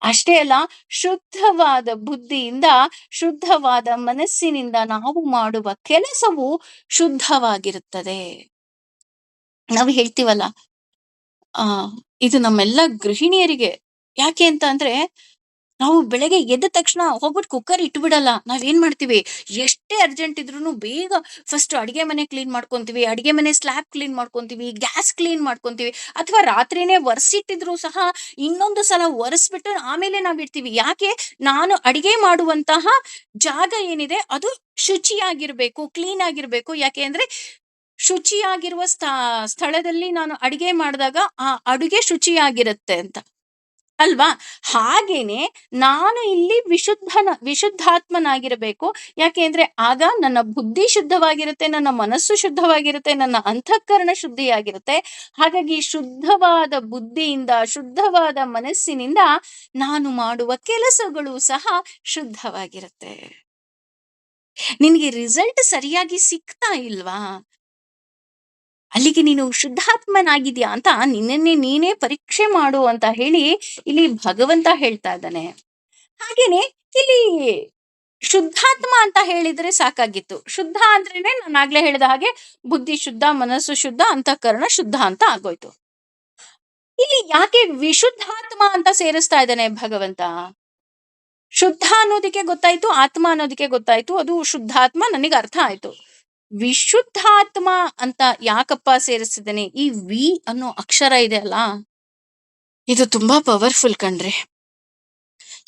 ಅಷ್ಟೇ ಅಲ್ಲ, ಶುದ್ಧವಾದ ಬುದ್ಧಿಯಿಂದ, ಶುದ್ಧವಾದ ಮನಸ್ಸಿನಿಂದ ನಾವು ಮಾಡುವ ಕೆಲಸವು ಶುದ್ಧವಾಗಿರುತ್ತದೆ. ನಾವು ಹೇಳ್ತೀವಲ್ಲ, ಆ ಇದು ನಮ್ಮೆಲ್ಲ ಗೃಹಿಣಿಯರಿಗೆ. ಯಾಕೆ ಅಂತ ಅಂದ್ರೆ, ನಾವು ಬೆಳಗ್ಗೆ ಎದ್ದ ತಕ್ಷಣ ಹೋಗ್ಬಿಟ್ಟು ಕುಕ್ಕರ್ ಇಟ್ಬಿಡಲ್ಲ. ನಾವೇನ್ ಮಾಡ್ತೀವಿ, ಎಷ್ಟೇ ಅರ್ಜೆಂಟ್ ಇದ್ರೂನು ಬೇಗ ಫಸ್ಟ್ ಅಡಿಗೆ ಮನೆ ಕ್ಲೀನ್ ಮಾಡ್ಕೊಂತೀವಿ, ಅಡಿಗೆ ಮನೆ ಸ್ಲ್ಯಾಬ್ ಕ್ಲೀನ್ ಮಾಡ್ಕೊಂತೀವಿ, ಗ್ಯಾಸ್ ಕ್ಲೀನ್ ಮಾಡ್ಕೊಂತೀವಿ, ಅಥವಾ ರಾತ್ರಿನೇ ಒರೆಸಿಟ್ಟಿದ್ರು ಸಹ ಇನ್ನೊಂದು ಸಲ ಒರೆಸ್ಬಿಟ್ಟು ಆಮೇಲೆ ನಾವ್ ಇಡ್ತೀವಿ. ಯಾಕೆ? ನಾನು ಅಡಿಗೆ ಮಾಡುವಂತಹ ಜಾಗ ಏನಿದೆ ಅದು ಶುಚಿಯಾಗಿರ್ಬೇಕು, ಕ್ಲೀನ್ ಆಗಿರ್ಬೇಕು. ಯಾಕೆ ಅಂದ್ರೆ ಶುಚಿಯಾಗಿರುವ ಸ್ಥಳದಲ್ಲಿ ನಾನು ಅಡಿಗೆ ಮಾಡಿದಾಗ ಆ ಅಡುಗೆ ಶುಚಿಯಾಗಿರುತ್ತೆ ಅಂತ ಅಲ್ವಾ? ಹಾಗೇನೆ ನಾನು ಇಲ್ಲಿ ವಿಶುದ್ಧಾತ್ಮನಾಗಿರಬೇಕು. ಯಾಕೆ ಅಂದ್ರೆ ಆಗ ನನ್ನ ಬುದ್ಧಿ ಶುದ್ಧವಾಗಿರುತ್ತೆ, ನನ್ನ ಮನಸ್ಸು ಶುದ್ಧವಾಗಿರುತ್ತೆ, ನನ್ನ ಅಂತಃಕರಣ ಶುದ್ಧಿಯಾಗಿರುತ್ತೆ. ಹಾಗಾಗಿ ಶುದ್ಧವಾದ ಬುದ್ಧಿಯಿಂದ, ಶುದ್ಧವಾದ ಮನಸ್ಸಿನಿಂದ ನಾನು ಮಾಡುವ ಕೆಲಸಗಳು ಸಹ ಶುದ್ಧವಾಗಿರುತ್ತೆ. ನಿನ್ಗೆ ರಿಸಲ್ಟ್ ಸರಿಯಾಗಿ ಸಿಗ್ತಾ ಇಲ್ವಾ? ಅಲ್ಲಿಗೆ ನೀನು ಶುದ್ಧಾತ್ಮನಾಗಿದ್ಯಾ ಅಂತ ನಿನ್ನನ್ನೇ ನೀನೇ ಪರೀಕ್ಷೆ ಮಾಡು ಅಂತ ಹೇಳಿ ಇಲ್ಲಿ ಭಗವಂತ ಹೇಳ್ತಾ ಇದ್ದಾನೆ. ಹಾಗೇನೆ ಇಲ್ಲಿ ಶುದ್ಧಾತ್ಮ ಅಂತ ಹೇಳಿದ್ರೆ ಸಾಕಾಗಿತ್ತು. ಶುದ್ಧ ಅಂದ್ರೇನೆ ನಾನು ಆಗ್ಲೇ ಹೇಳಿದ ಹಾಗೆ ಬುದ್ಧಿ ಶುದ್ಧ, ಮನಸ್ಸು ಶುದ್ಧ, ಅಂತಃಕರಣ ಶುದ್ಧ ಅಂತ ಆಗೋಯ್ತು. ಇಲ್ಲಿ ಯಾಕೆ ವಿಶುದ್ಧಾತ್ಮ ಅಂತ ಸೇರಿಸ್ತಾ ಇದ್ದಾನೆ ಭಗವಂತ? ಶುದ್ಧ ಅನ್ನೋದಕ್ಕೆ ಗೊತ್ತಾಯ್ತು, ಆತ್ಮ ಅನ್ನೋದಕ್ಕೆ ಗೊತ್ತಾಯ್ತು, ಅದು ಶುದ್ಧಾತ್ಮ ನನಗೆ ಅರ್ಥ ಆಯ್ತು. ವಿಶುದ್ಧಾತ್ಮ ಅಂತ ಯಾಕಪ್ಪ ಸೇರಿಸಿದ್ದೇನೆ? ಈ ವಿ ಅನ್ನೋ ಅಕ್ಷರ ಇದೆ ಅಲ್ಲ, ಇದು ತುಂಬಾ ಪವರ್ಫುಲ್ ಕಣ್ರಿ.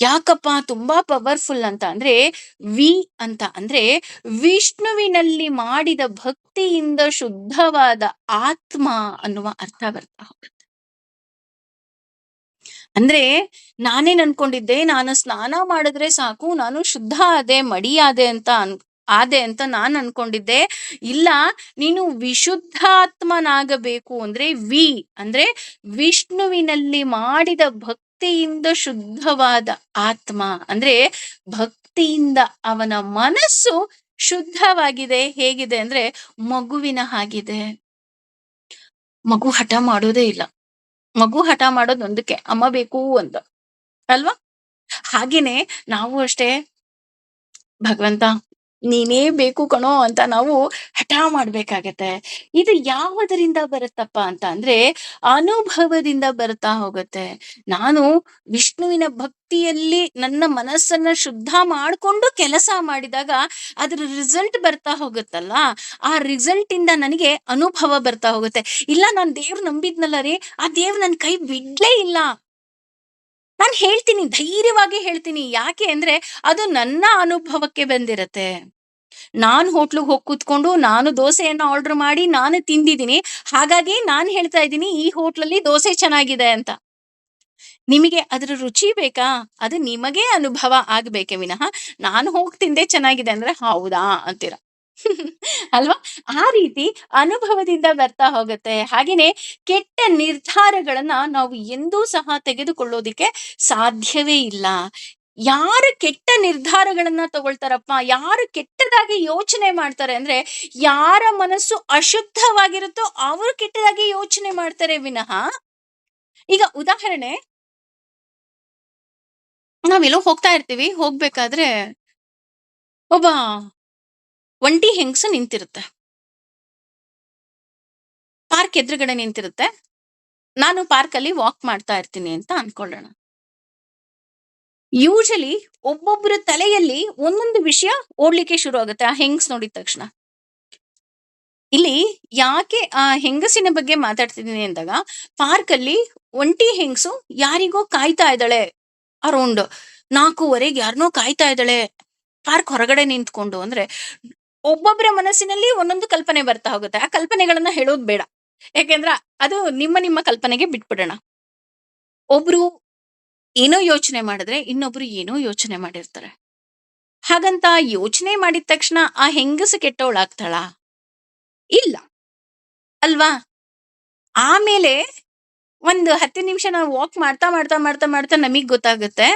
ಯಾಕಪ್ಪ ತುಂಬಾ ಪವರ್ಫುಲ್ ಅಂತ ಅಂದ್ರೆ, ವಿ ಅಂತ ಅಂದ್ರೆ ವಿಷ್ಣುವಿನಲ್ಲಿ ಮಾಡಿದ ಭಕ್ತಿಯಿಂದ ಶುದ್ಧವಾದ ಆತ್ಮ ಅನ್ನುವ ಅರ್ಥ ಬರ್ತಾ ಹೋಗುತ್ತೆ. ಅಂದ್ರೆ ನಾನೇನ್ ಅನ್ಕೊಂಡಿದ್ದೆ, ನಾನು ಸ್ನಾನ ಮಾಡಿದ್ರೆ ಸಾಕು ನಾನು ಶುದ್ಧ ಆದೆ ಅಂತ ನಾನ್ ಅನ್ಕೊಂಡಿದ್ದೆ. ಇಲ್ಲ, ನೀನು ವಿಶುದ್ಧಾತ್ಮನಾಗಬೇಕು ಅಂದ್ರೆ ಅಂದ್ರೆ ವಿಷ್ಣುವಿನಲ್ಲಿ ಮಾಡಿದ ಭಕ್ತಿಯಿಂದ ಶುದ್ಧವಾದ ಆತ್ಮ ಅಂದ್ರೆ ಭಕ್ತಿಯಿಂದ ಅವನ ಮನಸ್ಸು ಶುದ್ಧವಾಗಿದೆ. ಹೇಗಿದೆ ಅಂದ್ರೆ ಮಗುವಿನ ಹಾಗಿದೆ. ಮಗು ಹಠ ಮಾಡೋದೇ ಇಲ್ಲ. ಮಗು ಹಠ ಮಾಡೋದು ಒಂದಕ್ಕೆ, ಅಮ್ಮ ಬೇಕು ಅಂತ ಅಲ್ವಾ? ಹಾಗೇನೆ ನಾವು ಅಷ್ಟೇ, ಭಗವಂತ ನೀನೇ ಬೇಕು ಕಣೋ ಅಂತ ನಾವು ಹಠ ಮಾಡ್ಬೇಕಾಗತ್ತೆ. ಇದು ಯಾವುದರಿಂದ ಬರುತ್ತಪ್ಪ ಅಂತ ಅಂದ್ರೆ ಅನುಭವದಿಂದ ಬರ್ತಾ ಹೋಗುತ್ತೆ. ನಾನು ವಿಷ್ಣುವಿನ ಭಕ್ತಿಯಲ್ಲಿ ನನ್ನ ಮನಸ್ಸನ್ನ ಶುದ್ಧ ಮಾಡ್ಕೊಂಡು ಕೆಲಸ ಮಾಡಿದಾಗ ಅದ್ರ ರಿಸಲ್ಟ್ ಬರ್ತಾ ಹೋಗುತ್ತಲ್ಲ, ಆ ರಿಸಲ್ಟ್ ಇಂದ ನನಗೆ ಅನುಭವ ಬರ್ತಾ ಹೋಗುತ್ತೆ. ಇಲ್ಲ, ನಾನ್ ದೇವ್ರ ನಂಬಿದ್ನಲ್ಲ ರೀ, ಆ ದೇವ್ರ ನನ್ ಕೈ ಬಿಡ್ಲೇ ಇಲ್ಲ. ನಾನ್ ಹೇಳ್ತೀನಿ, ಧೈರ್ಯವಾಗಿ ಹೇಳ್ತೀನಿ. ಯಾಕೆ ಅಂದ್ರೆ ಅದು ನನ್ನ ಅನುಭವಕ್ಕೆ ಬಂದಿರತ್ತೆ. ನಾನ್ ಹೋಟ್ಲಿಗೆ ಹೋಗಿ ಕೂತ್ಕೊಂಡು ನಾನು ದೋಸೆಯನ್ನ ಆರ್ಡರ್ ಮಾಡಿ ನಾನು ತಿಂದಿದ್ದೀನಿ. ಹಾಗಾಗಿ ನಾನ್ ಹೇಳ್ತಾ ಇದ್ದೀನಿ ಈ ಹೋಟ್ಲಲ್ಲಿ ದೋಸೆ ಚೆನ್ನಾಗಿದೆ ಅಂತ. ನಿಮಗೆ ಅದರ ರುಚಿ ಬೇಕಾ? ಅದು ನಿಮಗೇ ಅನುಭವ ಆಗ್ಬೇಕೆ ವಿನಃ ನಾನು ಹೋಗಿ ತಿಂದೆ ಚೆನ್ನಾಗಿದೆ ಅಂದ್ರೆ ಹೌದಾ ಅಂತೀರ. ಅಲ್ವಾ? ಆ ರೀತಿ ಅನುಭವದಿಂದ ಬರ್ತಾ ಹೋಗುತ್ತೆ. ಹಾಗೇನೆ ಕೆಟ್ಟ ನಿರ್ಧಾರಗಳನ್ನ ನಾವು ಎಂದೂ ಸಹ ತೆಗೆದುಕೊಳ್ಳೋದಿಕ್ಕೆ ಸಾಧ್ಯವೇ ಇಲ್ಲ. ಯಾರು ಕೆಟ್ಟ ನಿರ್ಧಾರಗಳನ್ನ ತಗೊಳ್ತಾರಪ್ಪ, ಯಾರು ಕೆಟ್ಟದಾಗಿ ಯೋಚನೆ ಮಾಡ್ತಾರೆ ಅಂದ್ರೆ, ಯಾರ ಮನಸ್ಸು ಅಶುದ್ಧವಾಗಿರುತ್ತೋ ಅವರು ಕೆಟ್ಟದಾಗಿ ಯೋಚನೆ ಮಾಡ್ತಾರೆ ವಿನಃ. ಈಗ ಉದಾಹರಣೆ, ನಾವೆಲ್ಲೋ ಹೋಗ್ತಾ ಇರ್ತೀವಿ, ಹೋಗ್ಬೇಕಾದ್ರೆ ಒಬ್ಬ ಒಂಟಿ ಹೆಂಗಸು ನಿಂತಿರುತ್ತೆ. ಪಾರ್ಕ್ ಎದುರುಗಡೆ ನಿಂತಿರುತ್ತೆ. ನಾನು ಪಾರ್ಕಲ್ಲಿ ವಾಕ್ ಮಾಡ್ತಾ ಇರ್ತೀನಿ ಅಂತ ಅನ್ಕೊಳ್ಳೋಣ. ಯೂಶಲಿ ಒಬ್ಬೊಬ್ಬರ ತಲೆಯಲ್ಲಿ ಒಂದೊಂದು ವಿಷಯ ಓಡ್ಲಿಕ್ಕೆ ಶುರು ಆಗುತ್ತೆ ಆ ಹೆಂಗ್ಸ್ ನೋಡಿದ ತಕ್ಷಣ. ಇಲ್ಲಿ ಯಾಕೆ ಆ ಹೆಂಗಸಿನ ಬಗ್ಗೆ ಮಾತಾಡ್ತಿದ್ದೀನಿ ಅಂದಾಗ, ಪಾರ್ಕಲ್ಲಿ ಒಂಟಿ ಹೆಂಗಸು ಯಾರಿಗೋ ಕಾಯ್ತಾ ಇದ್ದಾಳೆ. ಅರೌಂಡ್ 4:15ಗೆ ಯಾರನ್ನೋ ಕಾಯ್ತಾ ಇದ್ದಾಳೆ ಪಾರ್ಕ್ ಹೊರಗಡೆ ನಿಂತ್ಕೊಂಡು. ಅಂದ್ರೆ ಒಬ್ಬೊಬ್ಬರ ಮನಸ್ಸಿನಲ್ಲಿ ಒಂದೊಂದು ಕಲ್ಪನೆ ಬರ್ತಾ ಹೋಗುತ್ತೆ. ಆ ಕಲ್ಪನೆಗಳನ್ನ ಹೇಳೋದು ಬೇಡ. ಯಾಕೆಂದ್ರೆ ಅದು ನಿಮ್ಮ ನಿಮ್ಮ ಕಲ್ಪನೆಗೆ ಬಿಟ್ಬಿಡೋಣ. ಒಬ್ರು ಏನೋ ಯೋಚನೆ ಮಾಡಿದ್ರೆ ಇನ್ನೊಬ್ರು ಏನೋ ಯೋಚನೆ ಮಾಡಿರ್ತಾರೆ. ಹಾಗಂತ ಯೋಚನೆ ಮಾಡಿದ ತಕ್ಷಣ ಆ ಹೆಂಗಸು ಕೆಟ್ಟವಳಾಗ್ತಾಳ? ಇಲ್ಲ ಅಲ್ವಾ? ಆಮೇಲೆ ಒಂದು 10 ನಿಮಿಷ ನಾವು ವಾಕ್ ಮಾಡ್ತಾ ಮಾಡ್ತಾ ಮಾಡ್ತಾ ಮಾಡ್ತಾ ನಮಗ್ ಗೊತ್ತಾಗುತ್ತೆ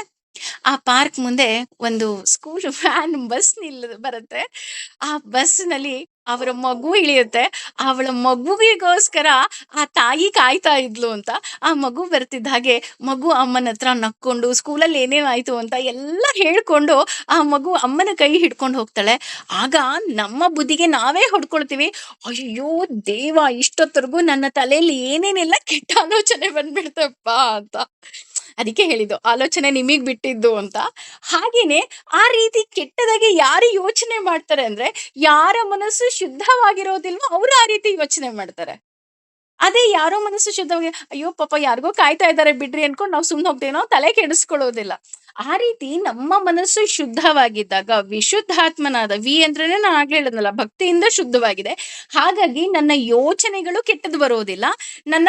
ಆ ಪಾರ್ಕ್ ಮುಂದೆ ಒಂದು ಸ್ಕೂಲ್ ವ್ಯಾನ್ ಬಸ್ ಬರುತ್ತೆ. ಆ ಬಸ್ನಲ್ಲಿ ಅವರ ಮಗು ಇಳಿಯುತ್ತೆ. ಅವಳ ಮಗುವಿಗೋಸ್ಕರ ಆ ತಾಯಿ ಕಾಯ್ತಾ ಇದ್ಲು ಅಂತ. ಆ ಮಗು ಬರ್ತಿದ್ದ ಹಾಗೆ ಮಗು ಅಮ್ಮನ ಹತ್ರ ನಕ್ಕೊಂಡು ಸ್ಕೂಲಲ್ಲಿ ಏನೇನಾಯ್ತು ಅಂತ ಎಲ್ಲ ಹೇಳ್ಕೊಂಡು ಆ ಮಗು ಅಮ್ಮನ ಕೈ ಹಿಡ್ಕೊಂಡು ಹೋಗ್ತಾಳೆ. ಆಗ ನಮ್ಮ ಬುದ್ಧಿಗೆ ನಾವೇ ಹೊಡ್ಕೊಳ್ತೀವಿ, ಅಯ್ಯೋ ದೇವ, ಇಷ್ಟೊತ್ತರೆಗೂ ನನ್ನ ತಲೆಯಲ್ಲಿ ಏನೇನೆಲ್ಲ ಕೆಟ್ಟ ಆಲೋಚನೆ ಬಂದ್ಬಿಡ್ತಪ್ಪ ಅಂತ. ಅದಕ್ಕೆ ಹೇಳಿದ್ದು ಆಲೋಚನೆ ನಿಮಗ್ ಬಿಟ್ಟಿದ್ದು ಅಂತ. ಹಾಗೇನೆ ಆ ರೀತಿ ಕೆಟ್ಟದಾಗಿ ಯಾರು ಯೋಚನೆ ಮಾಡ್ತಾರೆ ಅಂದ್ರೆ, ಯಾರ ಮನಸ್ಸು ಶುದ್ಧವಾಗಿರೋದಿಲ್ವೋ ಅವರು ಆ ರೀತಿ ಯೋಚನೆ ಮಾಡ್ತಾರೆ. ಅದೇ ಯಾರೋ ಮನಸ್ಸು ಶುದ್ಧವಾಗಿ, ಅಯ್ಯೋ ಪಾಪ ಯಾರಿಗೋ ಕಾಯ್ತಾ ಇದ್ದಾರೆ ಬಿಡ್ರಿ ಅನ್ಕೊಂಡು ನಾವು ಸುಮ್ನೆ ಹೋಗ್ತೇವೆ, ನಾವು ತಲೆ ಕೆಡಿಸ್ಕೊಳ್ಳೋದಿಲ್ಲ. ಆ ರೀತಿ ನಮ್ಮ ಮನಸ್ಸು ಶುದ್ಧವಾಗಿದ್ದಾಗ, ವಿಶುದ್ಧಾತ್ಮನಾದ ವಿ ಅಂದ್ರೆ ನಾನು ಆಗ್ಲೇ ಹೇಳಿದ್ನಲ್ಲ, ಭಕ್ತಿಯಿಂದ ಶುದ್ಧವಾಗಿದೆ. ಹಾಗಾಗಿ ನನ್ನ ಯೋಚನೆಗಳು ಕೆಟ್ಟದ್ದು ಬರೋದಿಲ್ಲ, ನನ್ನ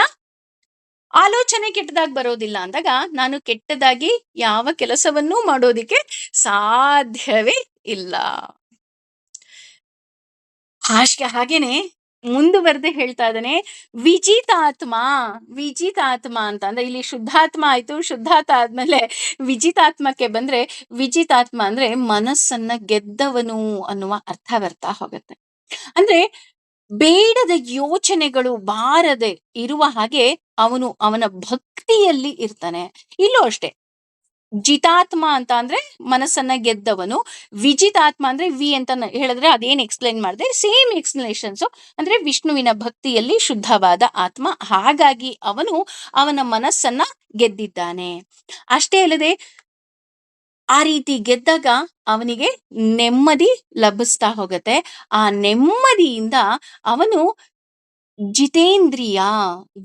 ಆಲೋಚನೆ ಕೆಟ್ಟದಾಗಿ ಬರೋದಿಲ್ಲ ಅಂದಾಗ ನಾನು ಕೆಟ್ಟದಾಗಿ ಯಾವ ಕೆಲಸವನ್ನೂ ಮಾಡೋದಿಕ್ಕೆ ಸಾಧ್ಯವೇ ಇಲ್ಲ. ಹಾಗೇನೆ ಮುಂದುವರೆದೇ ಹೇಳ್ತಾ ಇದ್ದಾನೆ, ವಿಜಿತಾತ್ಮ. ವಿಜಿತಾತ್ಮ ಅಂತ ಅಂದ್ರೆ ಇಲ್ಲಿ ಶುದ್ಧಾತ್ಮ ಆಯ್ತು. ಶುದ್ಧಾತ್ಮ ಆದ್ಮೇಲೆ ವಿಜಿತಾತ್ಮಕ್ಕೆ ಬಂದ್ರೆ, ವಿಜಿತಾತ್ಮ ಅಂದ್ರೆ ಮನಸ್ಸನ್ನ ಗೆದ್ದವನು ಅನ್ನುವ ಅರ್ಥ ಬರ್ತಾ ಹೋಗುತ್ತೆ. ಅಂದ್ರೆ ಬೇಡದ ಯೋಚನೆಗಳು ಬಾರದೆ ಇರುವ ಹಾಗೆ ಅವನು ಅವನ ಭಕ್ತಿಯಲ್ಲಿ ಇರ್ತಾನೆ. ಇಲ್ಲೂ ಅಷ್ಟೇ, ಜಿತಾತ್ಮ ಅಂತ ಅಂದ್ರೆ ಮನಸ್ಸನ್ನ ಗೆದ್ದವನು, ವಿಜಿತಾತ್ಮ ಅಂದ್ರೆ ವಿ ಅಂತ ಹೇಳಿದ್ರೆ ಅದೇನ್ ಎಕ್ಸ್ಪ್ಲೈನ್ ಮಾಡಿದೆ, ಸೇಮ್ ಎಕ್ಸ್ಪ್ಲನೇಷನ್ಸ್. ಅಂದ್ರೆ ವಿಷ್ಣುವಿನ ಭಕ್ತಿಯಲ್ಲಿ ಶುದ್ಧವಾದ ಆತ್ಮ, ಹಾಗಾಗಿ ಅವನು ಅವನ ಮನಸ್ಸನ್ನ ಗೆದ್ದಿದ್ದಾನೆ. ಅಷ್ಟೇ ಅಲ್ಲದೆ ಆ ರೀತಿ ಗೆದ್ದಾಗ ಅವನಿಗೆ ನೆಮ್ಮದಿ ಲಭಿಸ್ತಾ ಹೋಗತ್ತೆ. ಆ ನೆಮ್ಮದಿಯಿಂದ ಅವನು ಜಿತೇಂದ್ರಿಯ.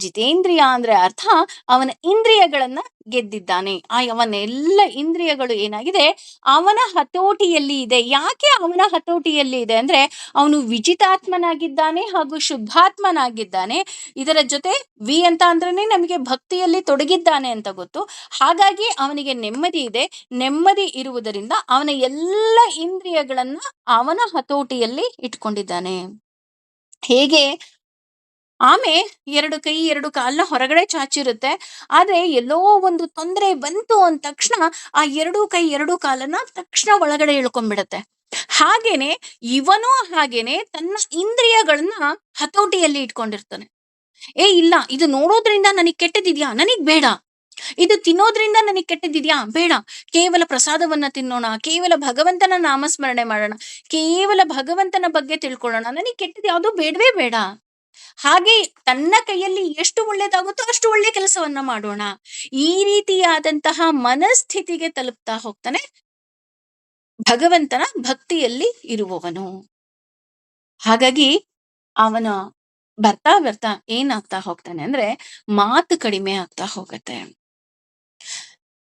ಜಿತೇಂದ್ರಿಯ ಅಂದ್ರೆ ಅರ್ಥ ಅವನ ಇಂದ್ರಿಯಗಳನ್ನ ಗೆದ್ದಿದ್ದಾನೆ. ಅವನೆಲ್ಲ ಇಂದ್ರಿಯಗಳು ಏನಾಗಿದೆ, ಅವನ ಹತೋಟಿಯಲ್ಲಿ ಇದೆ. ಯಾಕೆ ಅವನ ಹತೋಟಿಯಲ್ಲಿ ಇದೆ ಅಂದ್ರೆ, ಅವನು ವಿಜಿತಾತ್ಮನಾಗಿದ್ದಾನೆ ಹಾಗೂ ಶುದ್ಧಾತ್ಮನಾಗಿದ್ದಾನೆ. ಇದರ ಜೊತೆ ವಿ ಅಂತ ಅಂದ್ರೇನೆ ನಮಗೆ ಭಕ್ತಿಯಲ್ಲಿ ತೊಡಗಿದ್ದಾನೆ ಅಂತ ಗೊತ್ತು. ಹಾಗಾಗಿ ಅವನಿಗೆ ನೆಮ್ಮದಿ ಇದೆ. ನೆಮ್ಮದಿ ಇರುವುದರಿಂದ ಅವನ ಎಲ್ಲ ಇಂದ್ರಿಯಗಳನ್ನ ಅವನ ಹತೋಟಿಯಲ್ಲಿ ಇಟ್ಕೊಂಡಿದ್ದಾನೆ. ಹೇಗೆ ಆಮೆ 2 ಕೈ 2 ಕಾಲ್ನ ಹೊರಗಡೆ ಚಾಚಿರುತ್ತೆ, ಆದ್ರೆ ಎಲ್ಲೋ ಒಂದು ತೊಂದರೆ ಬಂತು ಅಂದ ತಕ್ಷಣ ಆ 2 ಕೈ 2 ಕಾಲನ್ನ ತಕ್ಷಣ ಒಳಗಡೆ ಇಳ್ಕೊಂಡ್ಬಿಡತ್ತೆ. ಹಾಗೇನೆ ಇವನು ಹಾಗೇನೆ ತನ್ನ ಇಂದ್ರಿಯಗಳನ್ನ ಹತೋಟಿಯಲ್ಲಿ ಇಟ್ಕೊಂಡಿರ್ತಾನೆ. ಇಲ್ಲ, ಇದು ನೋಡೋದ್ರಿಂದ ನನಗ್ ಕೆಟ್ಟದಿದ್ಯಾ, ನನಗ್ ಬೇಡ. ಇದು ತಿನ್ನೋದ್ರಿಂದ ನನಗ್ ಕೆಟ್ಟದಿದ್ಯಾ, ಬೇಡ. ಕೇವಲ ಪ್ರಸಾದವನ್ನ ತಿನ್ನೋಣ, ಕೇವಲ ಭಗವಂತನ ನಾಮಸ್ಮರಣೆ ಮಾಡೋಣ, ಕೇವಲ ಭಗವಂತನ ಬಗ್ಗೆ ತಿಳ್ಕೊಳ್ಳೋಣ, ನನಗ್ ಕೆಟ್ಟದ್ ಯಾವ್ದು ಬೇಡವೇ ಬೇಡ. ಹಾಗೆ ತನ್ನ ಕೈಯಲ್ಲಿ ಎಷ್ಟು ಒಳ್ಳೇದಾಗುತ್ತೋ ಅಷ್ಟು ಒಳ್ಳೆ ಕೆಲಸವನ್ನ ಮಾಡೋಣ. ಈ ರೀತಿಯಾದಂತಹ ಮನಸ್ಥಿತಿಗೆ ತಲುಪ್ತಾ ಹೋಗ್ತಾನೆ ಭಗವಂತನ ಭಕ್ತಿಯಲ್ಲಿ ಇರುವವನು. ಹಾಗಾಗಿ ಅವನ ಬರ್ತಾ ಬರ್ತಾ ಏನಾಗ್ತಾ ಹೋಗ್ತಾನೆ ಅಂದ್ರೆ, ಮಾತು ಕಡಿಮೆ ಆಗ್ತಾ ಹೋಗತ್ತೆ.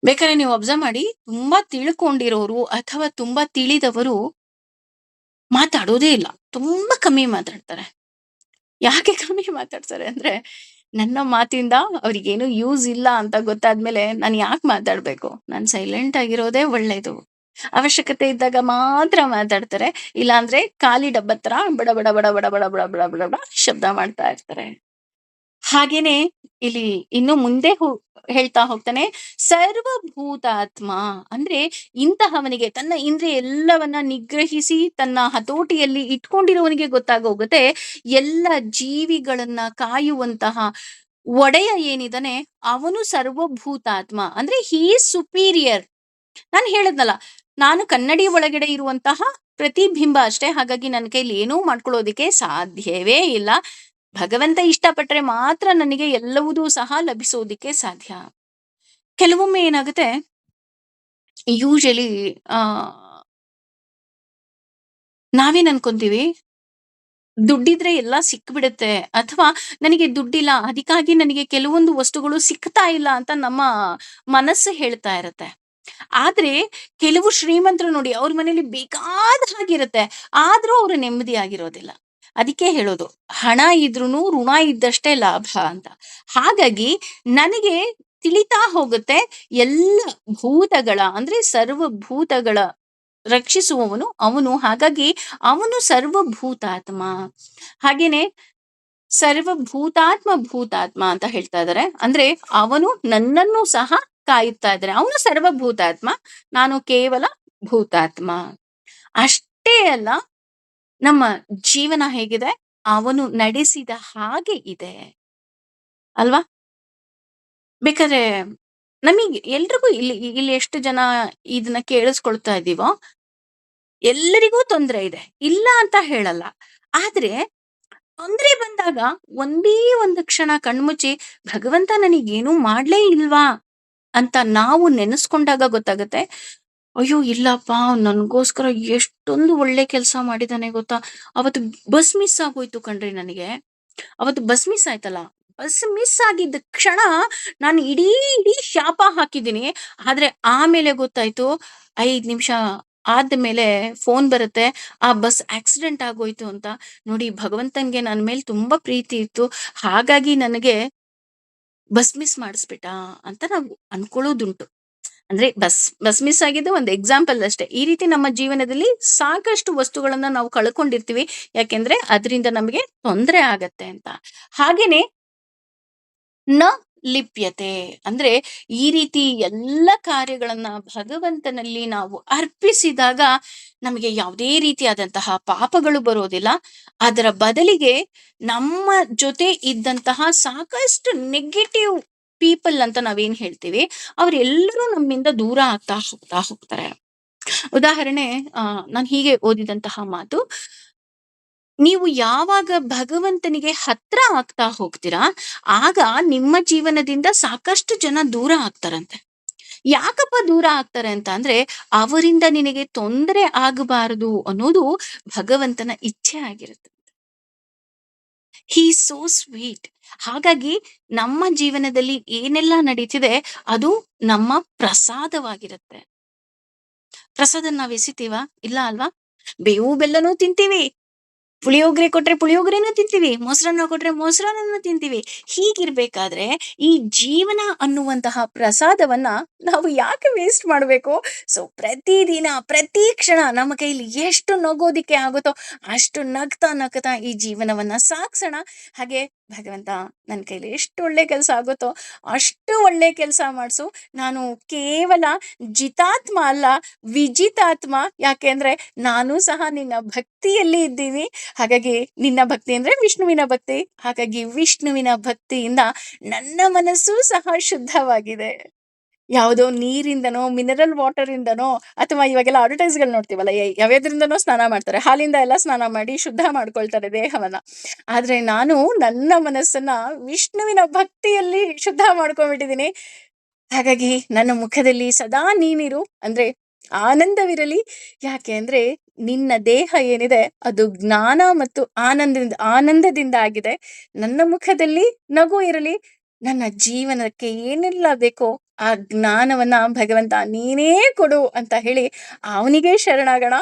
ಬೇಕಾದ್ರೆ ನೀವು ಅಬ್ಸರ್ವ್ ಮಾಡಿ, ತುಂಬಾ ತಿಳ್ಕೊಂಡಿರೋರು ಅಥವಾ ತುಂಬಾ ತಿಳಿದವರು ಮಾತಾಡೋದೇ ಇಲ್ಲ, ತುಂಬಾ ಕಮ್ಮಿ ಮಾತಾಡ್ತಾರೆ. ಯಾಕೆ ಕಮ್ಮಿ ಮಾತಾಡ್ತಾರೆ ಅಂದ್ರೆ, ನನ್ನ ಮಾತಿಂದ ಅವ್ರಿಗೇನು ಯೂಸ್ ಇಲ್ಲ ಅಂತ ಗೊತ್ತಾದ್ಮೇಲೆ ನಾನು ಯಾಕೆ ಮಾತಾಡ್ಬೇಕು, ನಾನು ಸೈಲೆಂಟ್ ಆಗಿರೋದೇ ಒಳ್ಳೇದು. ಅವಶ್ಯಕತೆ ಇದ್ದಾಗ ಮಾತ್ರ ಮಾತಾಡ್ತಾರೆ, ಇಲ್ಲಾಂದ್ರೆ ಖಾಲಿ ಡಬ್ಬತ್ರ ಬಡ ಬಡ ಬಡ ಬಡ ಬಡ ಬಡ ಬಡ ಬಡ ಬಡ ಶಬ್ದ ಮಾಡ್ತಾ ಇರ್ತಾರೆ. ಹಾಗೇನೆ ಇಲ್ಲಿ ಇನ್ನು ಮುಂದೆ ಹೇಳ್ತಾ ಹೋಗ್ತಾನೆ, ಸರ್ವಭೂತಾತ್ಮ ಅಂದ್ರೆ ಇಂತಹವನಿಗೆ ತನ್ನ ಇಂದ್ರಿಯ ಎಲ್ಲವನ್ನ ನಿಗ್ರಹಿಸಿ ತನ್ನ ಹತೋಟಿಯಲ್ಲಿ ಇಟ್ಕೊಂಡಿರುವವನಿಗೆ ಗೊತ್ತಾಗೋಗುತ್ತೆ, ಎಲ್ಲ ಜೀವಿಗಳನ್ನ ಕಾಯುವಂತಹ ಒಡೆಯ ಏನಿದಾನೆ ಅವನು ಸರ್ವಭೂತಾತ್ಮ. ಅಂದ್ರೆ ಹೀ ಸುಪೀರಿಯರ್. ನಾನು ಹೇಳದ್ನಲ್ಲ, ನಾನು ಕನ್ನಡಿ ಒಳಗಡೆ ಇರುವಂತಹ ಪ್ರತಿಬಿಂಬ ಅಷ್ಟೇ. ಹಾಗಾಗಿ ನನ್ನ ಕೈಲಿ ಏನೂ ಮಾಡ್ಕೊಳ್ಳೋದಿಕ್ಕೆ ಸಾಧ್ಯವೇ ಇಲ್ಲ. ಭಗವಂತ ಇಷ್ಟಪಟ್ರೆ ಮಾತ್ರ ನನಗೆ ಎಲ್ಲವುದೂ ಸಹ ಲಭಿಸೋದಿಕ್ಕೆ ಸಾಧ್ಯ. ಕೆಲವೊಮ್ಮೆ ಏನಾಗುತ್ತೆ, ಯೂಶಲಿ ಆ ನಾವೇನ್ ಅನ್ಕೊಂತೀವಿ, ದುಡ್ಡಿದ್ರೆ ಎಲ್ಲ ಸಿಕ್ಬಿಡುತ್ತೆ, ಅಥವಾ ನನಗೆ ದುಡ್ಡಿಲ್ಲ ಅದಕ್ಕಾಗಿ ನನಗೆ ಕೆಲವೊಂದು ವಸ್ತುಗಳು ಸಿಗ್ತಾ ಇಲ್ಲ ಅಂತ ನಮ್ಮ ಮನಸ್ಸು ಹೇಳ್ತಾ ಇರತ್ತೆ. ಆದ್ರೆ ಕೆಲವು ಶ್ರೀಮಂತರು ನೋಡಿ, ಅವ್ರ ಮನೇಲಿ ಬೇಕಾದ ಹಾಗಿರುತ್ತೆ, ಆದ್ರೂ ಅವ್ರು ನೆಮ್ಮದಿಯಾಗಿರೋದಿಲ್ಲ. ಅದಕ್ಕೆ ಹೇಳೋದು, ಹಣ ಇದ್ರೂನು ಋಣ ಇದ್ದಷ್ಟೇ ಲಾಭ ಅಂತ. ಹಾಗಾಗಿ ನನಗೆ ತಿಳಿತಾ ಹೋಗುತ್ತೆ, ಎಲ್ಲ ಭೂತಗಳ ಅಂದ್ರೆ ಸರ್ವಭೂತಗಳ ರಕ್ಷಿಸುವವನು ಅವನು. ಹಾಗಾಗಿ ಅವನು ಸರ್ವಭೂತಾತ್ಮ. ಹಾಗೇನೆ ಸರ್ವಭೂತಾತ್ಮ ಭೂತಾತ್ಮ ಅಂತ ಹೇಳ್ತಾ ಇದ್ದಾರೆ. ಅಂದ್ರೆ ಅವನು ನನ್ನನ್ನು ಸಹ ಕಾಯುತ್ತಾ ಇದ್ದಾನೆ. ಅವನು ಸರ್ವಭೂತಾತ್ಮ, ನಾನು ಕೇವಲ ಭೂತಾತ್ಮ. ಅಷ್ಟೇ ಅಲ್ಲ, ನಮ್ಮ ಜೀವನ ಹೇಗಿದೆ, ಅವನು ನಡೆಸಿದ ಹಾಗೆ ಇದೆ ಅಲ್ವಾ? ಬೇಕಾದ್ರೆ ನಮಗೆ ಎಲ್ರಿಗೂ ಇಲ್ಲಿ ಇಲ್ಲಿ ಎಷ್ಟು ಜನ ಇದನ್ನ ಕೇಳಿಸ್ಕೊಳ್ತಾ ಇದೀವೋ, ಎಲ್ಲರಿಗೂ ತೊಂದರೆ ಇದೆ, ಇಲ್ಲ ಅಂತ ಹೇಳಲ್ಲ. ಆದ್ರೆ ತೊಂದ್ರೆ ಬಂದಾಗ ಒಂದೇ ಒಂದು ಕ್ಷಣ ಕಣ್ಮುಚ್ಚಿ ಭಗವಂತ ನನಗೇನು ಮಾಡ್ಲೇ ಇಲ್ವಾ ಅಂತ ನಾವು ನೆನೆಸ್ಕೊಂಡಾಗ ಗೊತ್ತಾಗತ್ತೆ, ಅಯ್ಯೋ ಇಲ್ಲಪ್ಪ, ನನ್ಗೋಸ್ಕರ ಎಷ್ಟೊಂದು ಒಳ್ಳೆ ಕೆಲಸ ಮಾಡಿದಾನೆ ಗೊತ್ತಾ. ಅವತ್ತು ಬಸ್ ಮಿಸ್ ಆಗೋಯ್ತು ಕಣ್ರಿ ನನಗೆ. ಅವತ್ತು ಬಸ್ ಮಿಸ್ ಆಯ್ತಲ್ಲ, ಬಸ್ ಮಿಸ್ ಆಗಿದ್ದ ಕ್ಷಣ ನಾನು ಇಡೀ ಇಡೀ ಶಾಪ ಹಾಕಿದ್ದೀನಿ. ಆದ್ರೆ ಆಮೇಲೆ ಗೊತ್ತಾಯ್ತು, 5 ನಿಮಿಷ ಆದ್ಮೇಲೆ ಫೋನ್ ಬರುತ್ತೆ, ಆ ಬಸ್ ಆಕ್ಸಿಡೆಂಟ್ ಆಗೋಯ್ತು ಅಂತ. ನೋಡಿ, ಭಗವಂತನ್ಗೆ ನನ್ನ ಮೇಲೆ ತುಂಬಾ ಪ್ರೀತಿ ಇತ್ತು, ಹಾಗಾಗಿ ನನಗೆ ಬಸ್ ಮಿಸ್ ಮಾಡಿಸ್ಬಿಟ್ಟ ಅಂತ ನಾವು ಅನ್ಕೊಳ್ಳೋದುಂಟು. ಅಂದ್ರೆ ಬಸ್ ಬಸ್ ಮಿಸ್ ಆಗಿದ್ದು ಒಂದು ಎಕ್ಸಾಂಪಲ್ ಅಷ್ಟೇ. ಈ ರೀತಿ ನಮ್ಮ ಜೀವನದಲ್ಲಿ ಸಾಕಷ್ಟು ವಸ್ತುಗಳನ್ನ ನಾವು ಕಳ್ಕೊಂಡಿರ್ತೀವಿ, ಯಾಕೆಂದ್ರೆ ಅದರಿಂದ ನಮಗೆ ತೊಂದರೆ ಆಗತ್ತೆ ಅಂತ. ಹಾಗೇನೆ ನ ಲಿಪ್ಯತೆ ಅಂದ್ರೆ, ಈ ರೀತಿ ಎಲ್ಲ ಕಾರ್ಯಗಳನ್ನ ಭಗವಂತನಲ್ಲಿ ನಾವು ಅರ್ಪಿಸಿದಾಗ ನಮಗೆ ಯಾವುದೇ ರೀತಿಯಾದಂತಹ ಪಾಪಗಳು ಬರೋದಿಲ್ಲ. ಅದರ ಬದಲಿಗೆ ನಮ್ಮ ಜೊತೆ ಇದ್ದಂತಹ ಸಾಕಷ್ಟು ನೆಗೆಟಿವ್ ಪೀಪಲ್ ಅಂತ ನಾವೇನ್ ಹೇಳ್ತೀವಿ, ಅವರೆಲ್ಲರೂ ನಮ್ಮಿಂದ ದೂರ ಆಗ್ತಾ ಹೋಗ್ತಾರೆ. ಉದಾಹರಣೆ, ನಾನು ಹೀಗೆ ಓದಿದಂತಹ ಮಾತು, ನೀವು ಯಾವಾಗ ಭಗವಂತನಿಗೆ ಹತ್ರ ಆಗ್ತಾ ಹೋಗ್ತೀರಾ, ಆಗ ನಿಮ್ಮ ಜೀವನದಿಂದ ಸಾಕಷ್ಟು ಜನ ದೂರ ಆಗ್ತಾರಂತೆ. ಯಾಕಪ್ಪ ದೂರ ಆಗ್ತಾರೆ ಅಂತ ಅಂದ್ರೆ, ಅವರಿಂದ ನಿನಗೆ ತೊಂದರೆ ಆಗಬಾರದು ಅನ್ನೋದು ಭಗವಂತನ ಇಚ್ಛೆ ಆಗಿರುತ್ತೆ. ಹಿ ಸೋ ಸ್ವೀಟ್. ಹಾಗಾಗಿ ನಮ್ಮ ಜೀವನದಲ್ಲಿ ಏನೆಲ್ಲ ನಡೀತಿದೆ ಅದು ನಮ್ಮ ಪ್ರಸಾದವಾಗಿರುತ್ತೆ. ಪ್ರಸಾದ ನಾವ್ ಎಸಿತೀವ? ಇಲ್ಲ ಅಲ್ವಾ? ಬೇವು ಬೆಲ್ಲನೂ ತಿಂತೀವಿ, ಪುಳಿಯೋಗರೆ ಕೊಟ್ರೆ ಪುಳಿಯೋಗರೆನೂ ತಿಂತೀವಿ, ಮೊಸರನ್ನ ಕೊಟ್ರೆ ಮೊಸರನ್ನನೂ ತಿಂತೀವಿ. ಹೀಗಿರ್ಬೇಕಾದ್ರೆ ಈ ಜೀವನ ಅನ್ನುವಂತಹ ಪ್ರಸಾದವನ್ನ ನಾವು ಯಾಕೆ ವೇಸ್ಟ್ ಮಾಡಬೇಕು? ಸೊ ಪ್ರತಿದಿನ ಪ್ರತಿ ಕ್ಷಣ ನಮ್ಮ ಕೈಲಿ ಎಷ್ಟು ನಗೋದಿಕ್ಕೆ ಆಗುತ್ತೋ ಅಷ್ಟು ನಗ್ತಾ ನಗ್ತಾ ಈ ಜೀವನವನ್ನ ಸಾಗ್ಸೋಣ. ಹಾಗೆ ಭಗವಂತ ನನ್ನ ಕೈಲಿ ಎಷ್ಟು ಒಳ್ಳೆ ಕೆಲಸ ಆಗುತ್ತೋ ಅಷ್ಟು ಒಳ್ಳೆ ಕೆಲಸ ಮಾಡಿಸು. ನಾನು ಕೇವಲ ಜಿತಾತ್ಮ ಅಲ್ಲ, ವಿಜಿತಾತ್ಮ. ಯಾಕೆಂದ್ರೆ ನಾನು ಸಹ ನಿನ್ನ ಭಕ್ತಿಯಲ್ಲಿ ಇದ್ದೀನಿ. ಹಾಗಾಗಿ ನಿನ್ನ ಭಕ್ತಿ ಅಂದ್ರೆ ವಿಷ್ಣುವಿನ ಭಕ್ತಿ. ಹಾಗಾಗಿ ವಿಷ್ಣುವಿನ ಭಕ್ತಿಯಿಂದ ನನ್ನ ಮನಸ್ಸು ಸಹ ಶುದ್ಧವಾಗಿದೆ. ಯಾವುದೋ ನೀರಿಂದನೋ, ಮಿನರಲ್ ವಾಟರ್ ಇಂದನೋ, ಅಥವಾ ಇವಾಗೆಲ್ಲ ಅಡ್ವರ್ಟೈಸ್ಗಳು ನೋಡ್ತೀವಲ್ಲ, ಯಾವ್ಯಾವ್ದ್ರಿಂದನೋ ಸ್ನಾನ ಮಾಡ್ತಾರೆ, ಹಾಲಿಂದ ಎಲ್ಲ ಸ್ನಾನ ಮಾಡಿ ಶುದ್ಧ ಮಾಡ್ಕೊಳ್ತಾರೆ ದೇಹವನ್ನ. ಆದ್ರೆ ನಾನು ನನ್ನ ಮನಸ್ಸನ್ನ ವಿಷ್ಣುವಿನ ಭಕ್ತಿಯಲ್ಲಿ ಶುದ್ಧ ಮಾಡ್ಕೊಂಡ್ಬಿಟ್ಟಿದೀನಿ. ಹಾಗಾಗಿ ನನ್ನ ಮುಖದಲ್ಲಿ ಸದಾ ನೀನಿರು, ಅಂದ್ರೆ ಆನಂದವಿರಲಿ. ಯಾಕೆ ಅಂದ್ರೆ ನಿನ್ನ ದೇಹ ಏನಿದೆ ಅದು ಜ್ಞಾನ ಮತ್ತು ಆನಂದದಿಂದ ಆಗಿದೆ. ನನ್ನ ಮುಖದಲ್ಲಿ ನಗು ಇರಲಿ. ನನ್ನ ಜೀವನಕ್ಕೆ ಏನೆಲ್ಲ ಬೇಕೋ ಆ ಜ್ಞಾನವನ್ನ ಭಗವಂತ ನೀನೇ ಕೊಡು ಅಂತ ಹೇಳಿ ಅವನಿಗೆ ಶರಣಾಗೋಣ.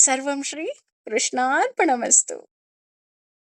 ಸರ್ವಂ ಶ್ರೀ ಕೃಷ್ಣಾರ್ಪಣಮಸ್ತು.